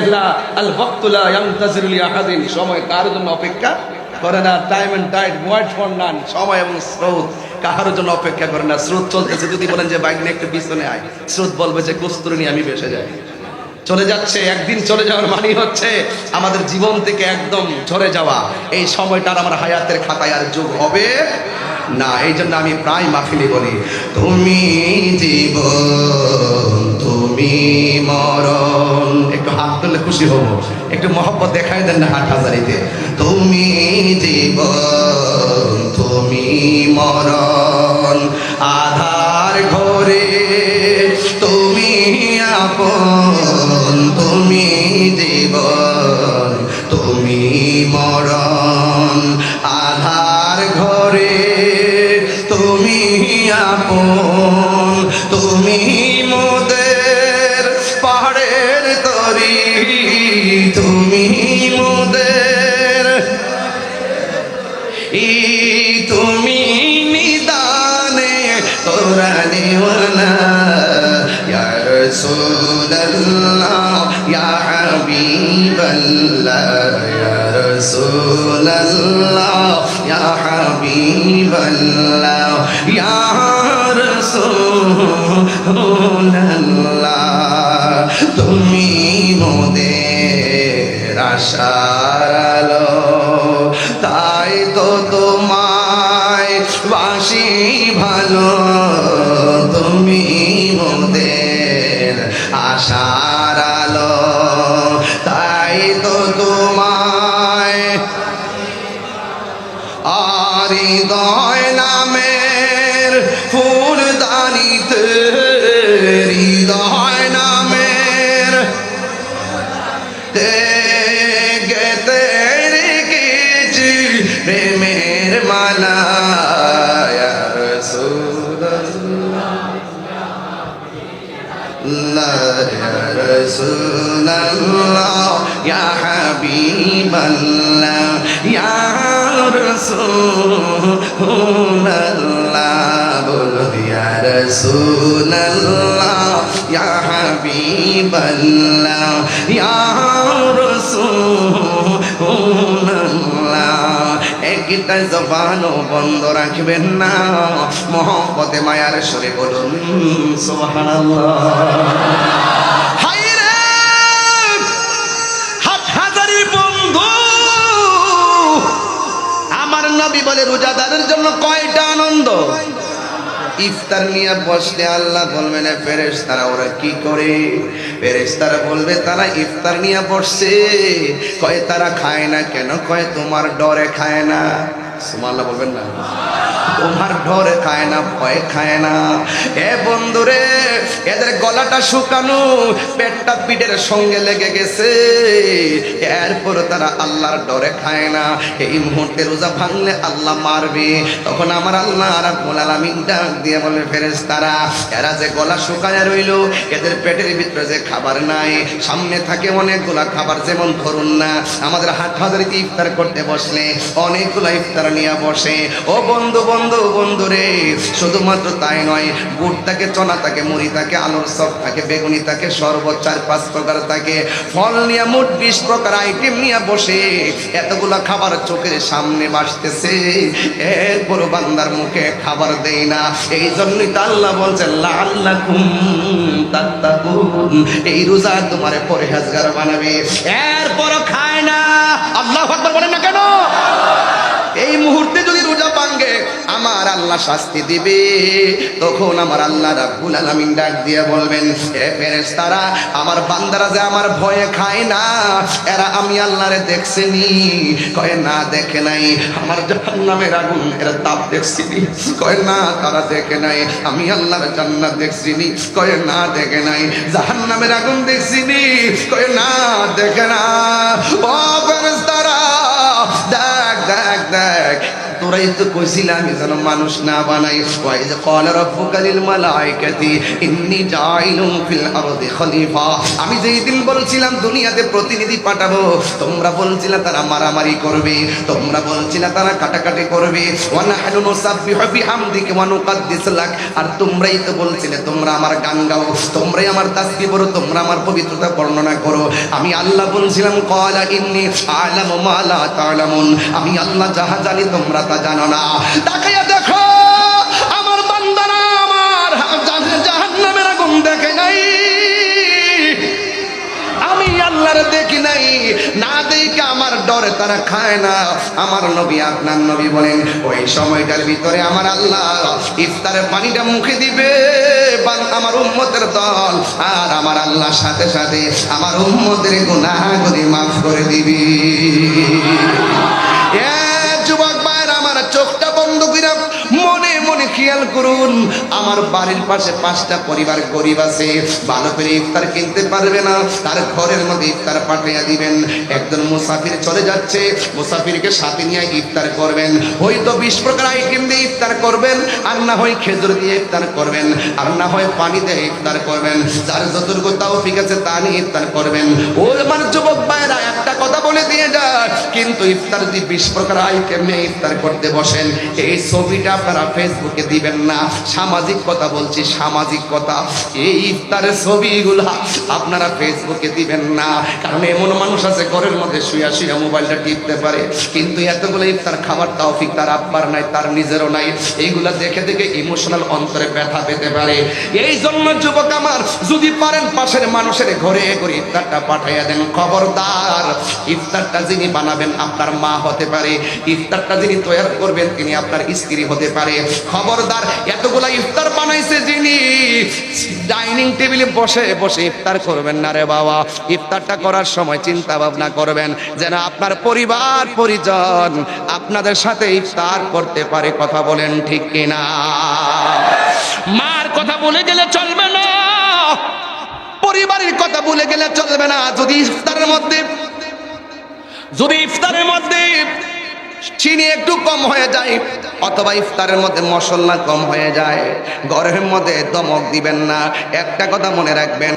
আল ওয়াক্তুলা ইয়ানতাজিরু লি আহাদিন, সময় কার জন্য অপেক্ষা করে না। Time and tide wait for none, সময় এবং স্রোত কাহার জন্য অপেক্ষা করে না। স্রোত চলতেছে, যদি বলেন যে বাইক নিয়ে একটু পিছনে আয়, স্রোত বলবে যে কস্তুরী নিয়ে আমি ভেসে যাই। চলে যাচ্ছে, একদিন চলে যাওয়ার মানে হচ্ছে আমাদের জীবন থেকে একদম ঝরে যাওয়া। এই সময়টার আমার হায়াতের খাতায় আর যোগ হবে না। এই জন্য আমি প্রায় মাহফিলে বলি, তুমি জীবন, তুমি মরণ। একটু হাত তুললে খুশি হব, একটু মহব্বত দেখাই দেন না হাট হাজারিতে। তুমি জীবন, তুমি মরণ, আধার ঘরে তুমি আপন। তুমি জীবন, তুমি মরণ, আধার ঘরে তুমি আপন। তুমি মোদের পাহাড়ের তরি, তুমি মোদের, তুমি নিদানে তোরা দেওয়ানা। ইয়া রাসূলুল্লাহ, ইয়া হাবিবাল্লাহ, ইয়া রাসূলুল্লাহ, ইয়া হাবিবাল্লাহ, ইয়া রাসূলুল্লাহ। তুমি মোদের আশার আলো, তাই তো তোমায় বাসি ভালো। তুমি মোদের আশার আলো, তাই তো তোমায় হৃদয় নামের ফুলদানিতে, হৃদয় নামের গেতে রেখেছি প্রেমের মালা। ইয়া রাসূলুল্লাহ, ইয়া রাসূলুল্লাহ, ইয়া হাবিবাল্লাহ, ইয়া রাসূলুল্লাহ। বলো ইয়া রাসূলুল্লাহ, ইয়া হাবিবাল্লাহ, ইয়া রাসূলুল্লাহ। একটা জবানও বন্ধ রাখবেন না, মহব্বতে মায়ার সুরে বলুন সুবহানাল্লাহ। হায়রে হাটহাজারীর বন্ধু, আমার নবী বলে রোজাদারের জন্য কয়টা আনন্দ। ইফতার নিয়ে বসলে আল্লাহ বলবেন, ফেরেশতারা ওরা কি করে? ফেরেশতারা বলবে, তারা ইফতার নিয়ে বসছে। কয় তারা খায় না কেন? কয় তোমার ডরে খায় না। সুবহানাল্লাহ বলবেন না? তোমার ডর খায় না, ভয় খায় না। এ বন্ধুরে, এদের গলাটা শুকানো, পেটটা পিঠের সঙ্গে লেগে গেছে, এরপর তারা আল্লাহর ডরে খায় না। এই মুহূর্তে রোজা ভাঙলে আল্লাহ মারবে। তখন আমার আল্লাহ রাব্বুল আলামিন ডাক দিয়ে বলে, ফেরেশতারা, এরা যে গলা শুকায় রইল, এদের পেটের ভিতরে যে খাবার নাই, সামনে থাকে অনেকগুলা খাবার। যেমন ধরুন না, আমাদের হাট হাজারিতে ইফতার করতে বসলে অনেকগুলা ইফতার নিয়ে বসে। ও বন্ধু বন্ধু বন্ধু রে, শুধুমাত্র তাই নয়, গুড় থাকে, চনা থাকে, মুড়ি থাকে, আলুর চপ থাকে, বেগুনি থাকে, শরবত 4-5 প্রকার থাকে, ফল নিয়ে মোট 20 প্রকার আইটেম নিয়ে বসে। এতগুলা খাবার চোখের সামনে বাসতেছে, এরপর বান্দার মুখে খাবার দেই না। এই জন্যই তো আল্লাহ বলছেন, লাআল্লাকুম তাত্তাকুন, এই রোজা তোমারে পরহেজগার বানাবে। এরপরও খায় না। আল্লাহু আকবার বলেন না কেন? এই মুহূর্তে যদি রোজা ভাঙে আমার আল্লাহ শাস্তি দিবে। তখন আমার আল্লাহ রাব্বুল আলামিন ডাক দিয়ে বলবেন, হে ফেরেশতারা, আমার বান্দারা যে আমার ভয়ে খায় না, এরা আমি আল্লাহরে দেখছেনি? কয় না, দেখে নাই। আমার জাহান্নামের আগুন এর তাপ দেখছিনি? কয় না, তারা দেখে নাই। আমি আল্লাহর জান্নাত দেখছিনি? কয় না, দেখে নাই। জাহান্নামের আগুন দেখছিনি? কয় না, দেখে না। ও ফেরেশতারা, দেখ দেখ দেখ, তোরাই তো কইছিলা আমি যেন মানুষ না বানাই। ওয়াইযা ক্বালা রাব্বুকা লিল মালাইকাতি ইন্নী জাইলুন ফিল আরদি খলিফা, আমি যেই দিন বলছিলাম দুনিয়াতে প্রতিনিধি পাঠাবো, তোমরা বলছিলা তারা মারামারি করবে, তোমরা বলছিলা তারা কাটাকাটি করবে। ওয়া নাহনু নুসাব্বিহু বিহামদিকা ওয়া নুকাদ্দিসু লাক, আর তোমরাই তো বলছিলে তোমরা আমার গান গাও, তোমরাই আমার তাসবিহ পড়ো, তোমরা আমার পবিত্রতা বর্ণনা করো। আমি আল্লাহ বলছিলাম, ক্বালা ইন্নী আ'লামু মা লা তা'লামুন, আমি আল্লাহ যাহা জানি তোমরা তা জানো না। তাকায়া দেখো, আমার বান্দারা আমার জাহান্নামের আগুন দেখে নাই, আমি আল্লাহর দেখি নাই। না দেখে আমার ডরে তারা খায় না। আমার নবী, আপনার নবী বলেন, ওই সময়টার ভিতরে আমার আল্লাহ ইফতারের পানিটা মুখে দিবে আমার উম্মতের দল, আর আমার আল্লাহ সাথে সাথে আমার উম্মতের গুনাহগুলি মাফ করে দিবি। যুবক ভাইরা আমার, চোখটা বন্ধ করে মনে মনে খেয়াল করুন, আমার বাড়ির পাশে 5টা পরিবার গরিব আছে, ভালো করে ইফতার কিনতে পারবে না, তার ঘরের মধ্যে ইফতার পাঠিয়ে দিবেন। একজন মুসাফির চলে যাচ্ছে, মুসাফিরকে সাথে নিয়ে ইফতার করবেন। হয়তো 20 প্রকার আইটেম দিয়ে ইফতার করবেন, আর না হয় খেজুর দিয়ে ইফতার করবেন, আর না হয় পানি দিয়ে ইফতার করবেন। যার যতটুকু তৌফিক আছে তা নিয়ে ইফতার করবেন। ও আমার যুবক ভাইরা, একটা কথা বলে দিয়ে যায়, কিন্তু ইফতার যদি 20 প্রকার আইটেম নিয়ে ইফতার করতে বসেন, এই ছবিটা আপনারা ফেসবুকে দিবেন না। সামাজিক কথা বলছি, সামাজিক কথা। এই ইফতারের ছবিগুলা আপনারা ফেসবুকে দিবেন না, কারণ এমন মানুষ আছে ঘরের মধ্যে শুয়ে শুয়ে মোবাইলটা টিপতে পারে, কিন্তু এতগুলো ইফতার খাবার তৌফিক তার আব্বার নাই, তার নিজেরও নাই। এইগুলা দেখে দেখে ইমোশনাল অন্তরে ব্যথা পেতে পারে। এই জন্য যুবক আমার, যদি পারেন পাশের মানুষের ঘরে ঘরে ইফতারটা পাঠাইয়া দেন। খবরদার, ইফতারটা যিনি বানাবেন আপনার মা হতে পারে, ইফতারটা যিনি তৈরি করবেন তিনি আপনার স্ত্রী হতে পারে। খবরদার, এতগুলা ইফতার বানাইছে যিনি, ডাইনিং টেবিলে বসে বসে ইফতার করবেন না রে বাবা। ইফতারটা করার সময় চিন্তা ভাবনা করবেন যেন আপনার পরিবার পরিজন আপনাদের সাথে ইফতার করতে পারে। কথা বলেন ঠিক কিনা? মার কথা বলে গেলে চলবে না, পরিবারের কথা বলে গেলে চলবে না। যদি ইফতারের মধ্যে চিনি একটু কম হয়ে যায়, অথবা ইফতারের মধ্যে মশলা কম হয়ে যায়, ঘরের মধ্যে দমক দিবেন না। একটা কথা মনে রাখবেন,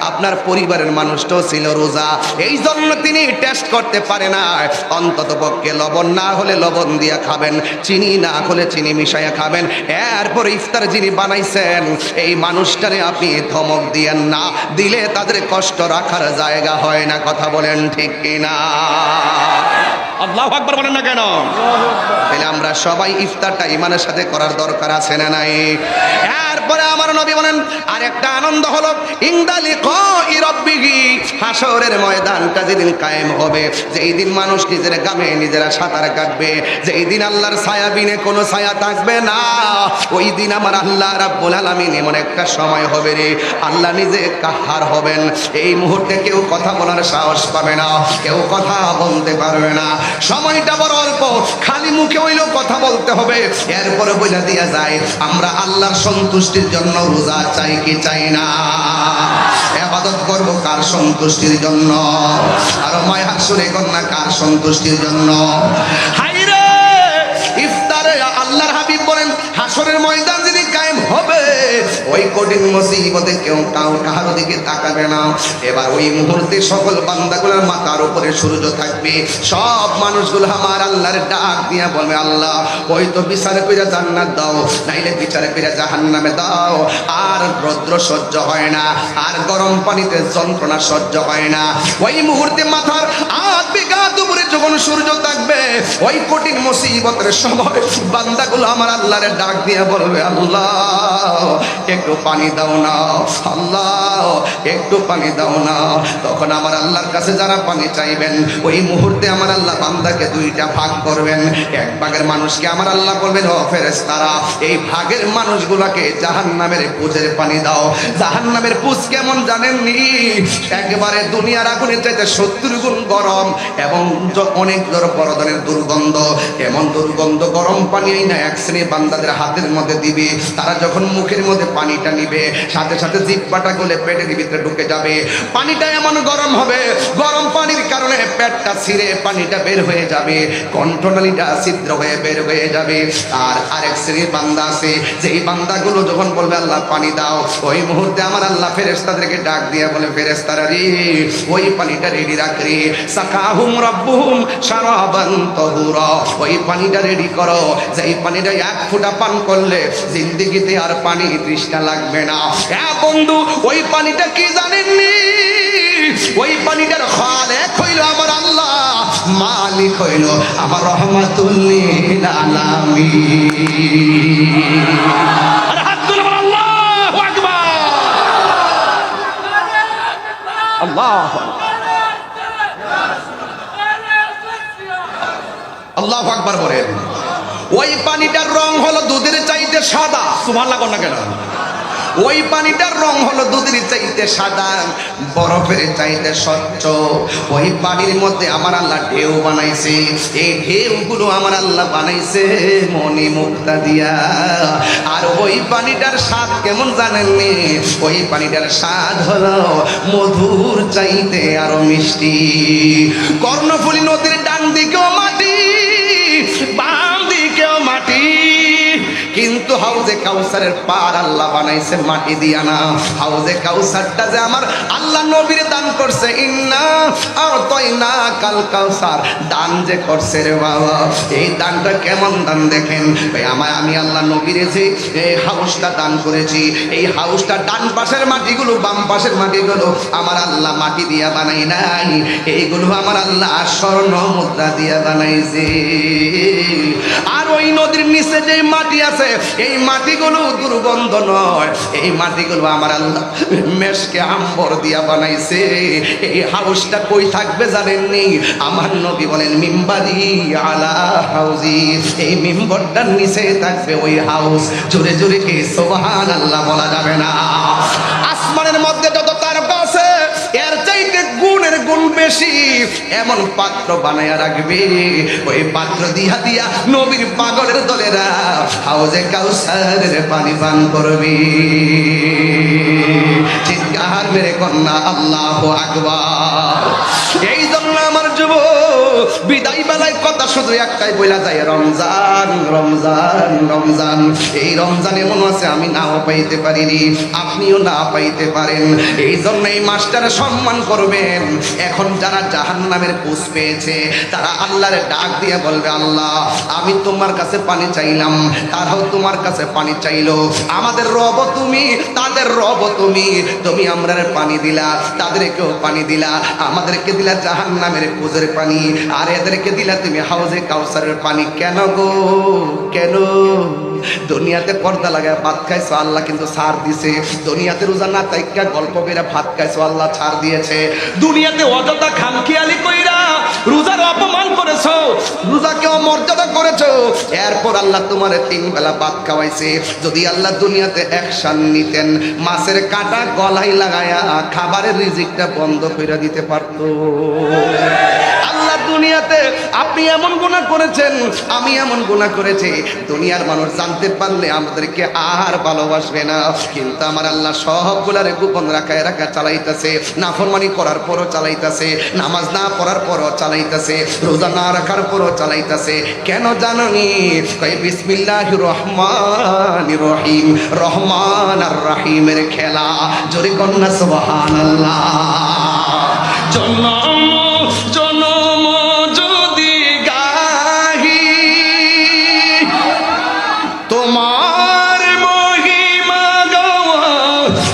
আপনার পরিবারের মানুষটাও ছিল রোজা, এই জন্য তিনি টেস্ট করতে পারে না। অন্তত পক্ষে লবণ না হলে লবণ দিয়ে খাবেন, চিনি না হলে চিনি মিশাইয়া খাবেন। এরপরে ইফতার যিনি বানাইছেন এই মানুষটারে আপনি ধমক দিয়েন না, দিলে তাদের কষ্ট রাখার জায়গা হয় না। কথা বলেন ঠিক কিনা? আল্লাহু আকবার বলেন না কেন? তাহলে আমরা সবাই ইফতারটা ইমানের সাথে করার দরকার আছে না নাই? এরপরে আমার নবী বলেন, আরেকটা আনন্দ হলো ইনদা লিকাই রাব্বিহি, হাসরের ময়দানটা যেদিন কায়েম হবে, যেই দিন মানুষ নিজের গামে নিজেরা সাঁতার কাটবে, যেই দিন আল্লাহর ছায়া বিনে কোনো ছায়া থাকবে না, ওই দিন আমার আল্লাহ রাব্বুল আলামিন এমন একটা সময় হবে রে, আল্লাহ নিজে কাহার হবেন। এই মুহূর্তে কেউ কথা বলার সাহস পাবে না, কেউ কথা বলতে পারবে না। সময়টা বড় অল্প, খালি মুখে হইলেও কথা বলতে হবে। এরপরে বলে দিয়া যায় আমরা আল্লাহর সন্তুষ্টির জন্য রোজা চাই কি চাই না? ইবাদত করব কার সন্তুষ্টির জন্য? আর মায়া সুরে কন্যা কার সন্তুষ্টির জন্য? হায়রে ইফতারে আল্লাহর হাবিব বলেন হাসরের ময়দান যদি কায়েম হবে ওই কঠিন মুসিবতে কেউ কারো দিকে তাকাবে না। এবার ওই মুহূর্তে সকল বান্দাগুলোর মাথার উপরে সূর্য থাকবে। সব মানুষগুলো আমার আল্লাহর ডাক দিয়া বলবে আল্লাহ হয়তো বিচারে কইরা জান্নাত দাও, নাইলে বিচারে কইরা জাহান্নামে দাও। আর রৌদ্র সহ্য হয় না, আর গরম পানিতে যন্ত্রণা সহ্য হয় না। ওই মুহূর্তে মাথার আধ বিঘা উপরে যখন সূর্য থাকবে ওই কঠিন মুসিবতের সময় বান্দাগুলো আমার আল্লাহর ডাক দিয়া বলবে আল্লাহ একটু পানি দাও না, আল্লাহ একটু পানি দাও না। তখন আমার আল্লাহর কাছে যারা পানি চাইবেন ওই মুহূর্তে আমার আল্লাহ বান্দাকে দুইটা ভাগ করবেন। এক ভাগের মানুষকে আমার আল্লাহ বলবেন ও ফেরেশতারা এই ভাগের মানুষগুলোকে জাহান্নামের পুজের পানি দাও। জাহান্নামের পুজ কেমন জানেননি? একেবারে দুনিয়ার আগুনের চাইতে 70 গুণ গরম এবং অনেক বড় ধরনের দুর্গন্ধ। এমন দুর্গন্ধ গরম পানি না এক শ্রেণীর বান্দাদের হাতের মধ্যে দিবে। তারা যখন মুখের মধ্যে পানিটা নিবে সাথে সাথে জিহ্বাটা গলে পেটের ভিতরে ঢুকে যাবে। পানিটা এমন গরম হবে, গরম পানির কারণে পেটটা ছিঁড়ে পানিটা বের হয়ে যাবে, কণ্ঠনালীটা ছিদ্র হয়ে বের হয়ে যাবে। আর আরেক শ্রেণীর বান্দা আছে যেই বান্দাগুলো যখন বলবে আল্লাহ পানি দাও ওই মুহূর্তে আমার আল্লাহ ফেরেশতাদেরকে ডাক দিয়ে বলে ফেরেশতারা রে ওই পানিটা রেডি রাখ রে, সাকাহুম রাব্বুহুম শারাবান তাহুরা। ওই পানিটা রেডি করো, যেই পানিটা এক ফোঁটা পান করলে জিন্দেগিতে আর পানি তৃষ্ণা লাগবে না। হ্যাঁ বন্ধু ওই পানিটা কি জানেননি? ওই পানিটার খালেক হইল আমার আল্লাহ, মালিক হইল আমার রহমাতুল লিল আলামিন। আর হাত তুলে বল আল্লাহু আকবার, আল্লাহু আল্লাহু আকবার বলেন। ওই পানিটার রং হলো দুধের চাইতে সাদা। সুবহানাল্লাহ কোন না কেন? ওই পানিটার রং হলো দুধের চাইতে সাদা, বরফের চাইতে স্বচ্ছ। ওই পানির মধ্যে আমার আল্লাহ ঢেউ বানাইছে। এই ঢেউগুলো আমার আল্লাহ বানাইছে মণি মুক্তা দিয়া। আর ওই পানিটার স্বাদ কেমন জানেননি? ওই পানিটার স্বাদ হলো মধুর চাইতে আরো মিষ্টি। কর্ণফুলী নদীর ডান দিকেও মাটি, বাম দিকেও মাটি, কিন্তু হাউজে কাউসারের পার আল্লাহ বানাইছে মাটি দিয়া না। হাউজে কাউসারটা যে আমার আল্লাহ নবীর দান করছে, ইন্না আতাইনা কাল কাউসার, দান যে করছে রে বাবা, এই দানটা কেমন দান দেখেন। আমি আল্লাহ নবীর যে এই হাউসটা দান করেছি, এই হাউসটা ডান পাশের মাটিগুলো বাম পাশের মাটিগুলো আমার আল্লাহ মাটি দিয়া বানাই নাই, এইগুলো আমার আল্লাহ স্বর্ণ মুদ্রা দিয়া বানাইছে। আর ওই নদীর নিচে যে মাটি আছে এই মাটিগুলো দুর্গন্ধ নয়, এই মাটিগুলো আমার আল্লাহ মেশকে আম্বর দিয়া বানাইছে। এই হাউসটা কই থাকবে জানেননি? আমার নবী বলেন মিম্বারি আলা হাউজি, এই মিম্বরটার নিচে থাকবে ওই হাউস। জোরে জোরে কি সুবহানাল্লাহ বলা যাবে না? আসমানের মধ্যে যত তারকা আছে এর চাইতে গুণের গুণ বেশি এমন পাত্র বানায়া রাখবে, ওই পাত্র দিয়া দিয়া নবীর পাগলের দলেরা হাউজে কাউসারের পানি পান করবে। চিৎকার মেরে কন্যা আল্লাহু আকবার। এই জন্য আমার যুবক বিদায় বেলায় কথা শুধু একটাই বলা যায়, রমজান রমজান রমজান। এই রমজানে মনে আছে আমি নাও পাইতে পারিনি, আপনিও না পাইতে পারেন। এই জন্য এই মাসটারে সম্মান করবেন। এখন যারা জাহান্নামের পুষ পেয়েছে তারা আল্লাহরে ডাক দিয়ে বলবে আল্লাহ আমি তোমার কাছে পানি চাইলাম, তারাও তোমার কাছে পানি চাইলো। আমাদের রব তুমি, তাদের রব তুমি, তুমি আমরারে পানি দিলা, তাদেরকেও পানি দিলা, আমাদেরকে দিলা জাহান্নামের পুজের পানি, আর এদেরকে দিলা তুমি হাউজে কাউসারের পানি। কেন গো কেন? দুনিয়াতে পর্দা লাগায় ভাত খাইছো আল্লাহ কিন্তু ছাড় দিছে, দুনিয়াতে রোজা না তাইকা গল্প বেরা ভাত খাইছো আল্লাহ ছাড় দিয়েছে, দুনিয়াতে অযথা খামখেয়ালি কইরা রোজার অপমান করেছো, রোজাকে অমর্যাদা করেছো, এরপর আল্লাহ তোমারে 3 বেলা ভাত খাওয়াইছে। যদি আল্লাহ দুনিয়াতে অ্যাকশন নিতেন মাছের কাঁটা গলায় লাগায়া খাবারের রিজিকটা বন্ধ করে দিতে পারতো। আল্লাহ দুনিয়াতে আপনি এমন গুনাহ করেছেন, আমি এমন গুনাহ করেছি, দুনিয়ার মানুষ জানতে পারলে আমাদেরকে আর ভালোবাসবে না। কিন্তু আমার আল্লাহ সবগুলারে গোপন রাখায় রাখা চালাইতেছে, নাফরমানি করার পরও চালাইতেছে, নামাজ না পড়ার পরও চালাইতেছে, রোজা না রাখার পরও চালাইতেছে। কেন জানি? কই বিসমিল্লাহির রহমানির রহিম, রহমান আর রহিমের খেলা। জোরে কন্যা সুবহানাল্লাহ। জন্ম জনম যদি গাহি তোমার মহিমা গাওয়া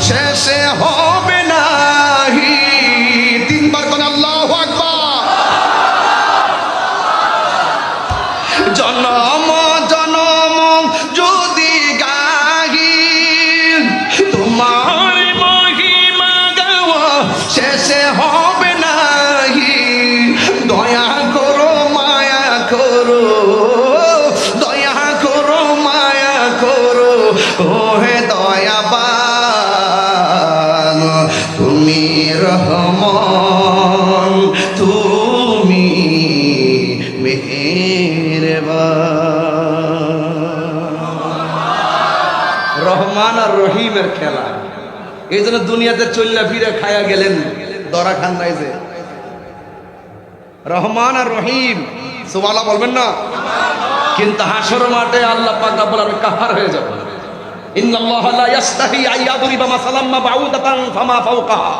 শেষে হবে নাহি। তিনবার কোন আল্লাহু আকবার। জনম জনম যদি গাহি তোমার মহিমা গাওয়া শেষে হবে নাহি। দয়া করো মায়া করো, দয়া করো মায়া করো, ও হে দয়াবান তুমি রহমান, তুমি মেহেরবান। রহমান আর রহিমের খেলা। এই জন্য দুনিয়াতে চল্লা ফিরে খায়া গেলেন, দরা খান নাই যে রহমান আর রহিম। সুবহানাল্লাহ বলবেন না? কিন্তু হাসর মাঠে আল্লাহ পাক রব্বুল আলামিন কাহার হয়ে যাবে। ইন্নাল্লাহা লা ইয়াস্তাহি আইয়াদরিবা মাসালাম মা বাউদাতান ফামা ফাওকাহা।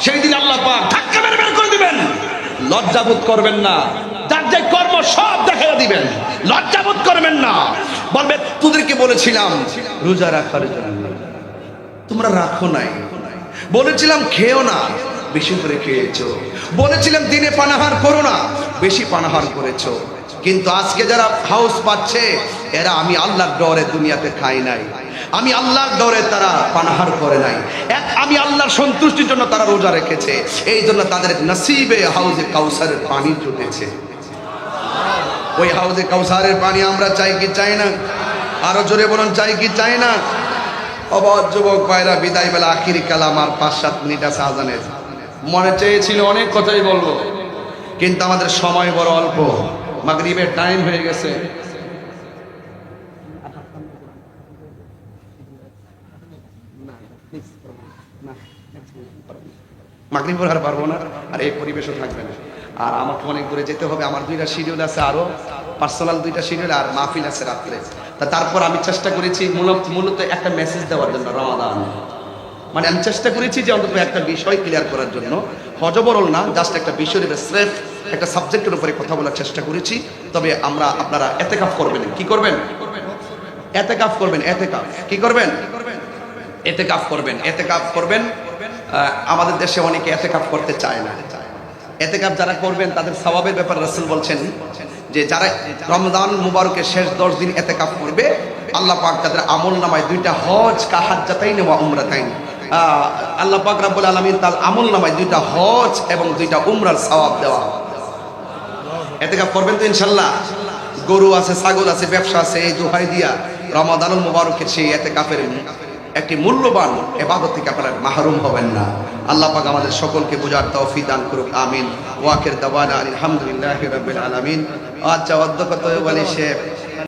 সেই দিন আল্লাহ পাক ধাক্কা মেরে বের করে দিবেন, লজ্জাবোধ করবেন না। যার যে কর্ম সব দেখাইয়া দিবেন, লজ্জাবোধ করবেন না। বলবে তোদেরকে বলেছিলাম রোজা রাখার জন্য, তোমরা রাখো নাই। বলেছিলাম খেও না, বেশি করে খেয়েছো। বলেছিলাম দিনে পানাহার করো না, বেশি পানাহার করেছো। কিন্তু আজকে যারা হাউস পাচ্ছে, এরা আমি আল্লাহর ডরে দুনিয়াতে খাই নাই, আমি আল্লাহর ডরে তারা পানাহার করে নাই, আমি আল্লাহর সন্তুষ্টির জন্য তারা রোজা রেখেছে। এই জন্য তাদের নসিবে হাউজে কাউসারের পানি জুটেছে। ওই হাউজে কাউসারের পানি আমরা চাই কি চাই না? আরো জোরে বলুন, চাই কি চাই না? অবাধ যুবক ভাইরা, বিদায় বেলা আখিরি কালাম আর 5-7 মিনিট আছে আজানের। মনে চেয়েছিল অনেক কথাই বলবো, কিন্তু আমাদের সময় বড় অল্প, মাগরিবের টাইম হয়ে গেছে। মাগরিব আর পারবো না, আর এই পরিবেশও থাকবে না। আর আমাকে অনেক দূরে যেতে হবে, আমার 2টা শিডিউল আছে, আরো পার্সোনাল 2টা শিডিউল, আর মাহফিল আছে রাত্রে। তারপর আমি চেষ্টা করেছি মূলত একটা মেসেজ দেওয়ার জন্য রমাদান, মানে আমি চেষ্টা করেছি যে অন্তত একটা বিষয় ক্লিয়ার করার জন্য, হজবরল না, জাস্ট একটা বিষয়ের স্রেফ একটা সাবজেক্টের উপরে কথা বলার চেষ্টা করেছি। তবে আপনারা এতেকাফ করবেন। কি করবেন? এতেকাফ করবেন। এতেকাফ কি করবেন? এতেকাফ করবেন। এতেকাফ করবেন। আমাদের দেশে অনেকে এতেকাফ করতে চায় না। এতেকাফ যারা করবেন তাদের সওয়াবের ব্যাপারে রাসূল বলছেন যে যারা রমজান মুবারকের শেষ 10 দিন এতেকাফ করবে, আল্লাহ পাক তাদের আমলনামায় 2টা হজ কা হাজ্জাতাইন ওয়া উমরাতাইন, আল্লাহ পাক রব্বুল আলামিন তার আমলনামায় 2টা হজ এবং 2টা উমরার সওয়াব দেওয়া। এতেকাফ করবেন তো ইনশাআল্লাহ? গরু আছে, ছাগল আছে, ব্যবসা আছে, এই দোহাই দিয়া রমাদানুল মুবারকের সেই এতেকাফের একটি মূল্যবান ইবাদত থেকে আপনারা মাহরুম হবেন না। আল্লাহ পাক আমাদের সকলকে বুঝার তৌফিক দান করুক, আমিন। ওয়া আখির দাওয়ানা আলহামদুলিল্লাহি রাব্বিল আলামিন। আচ্ছা, অধ্যক্ষ তো বলি সে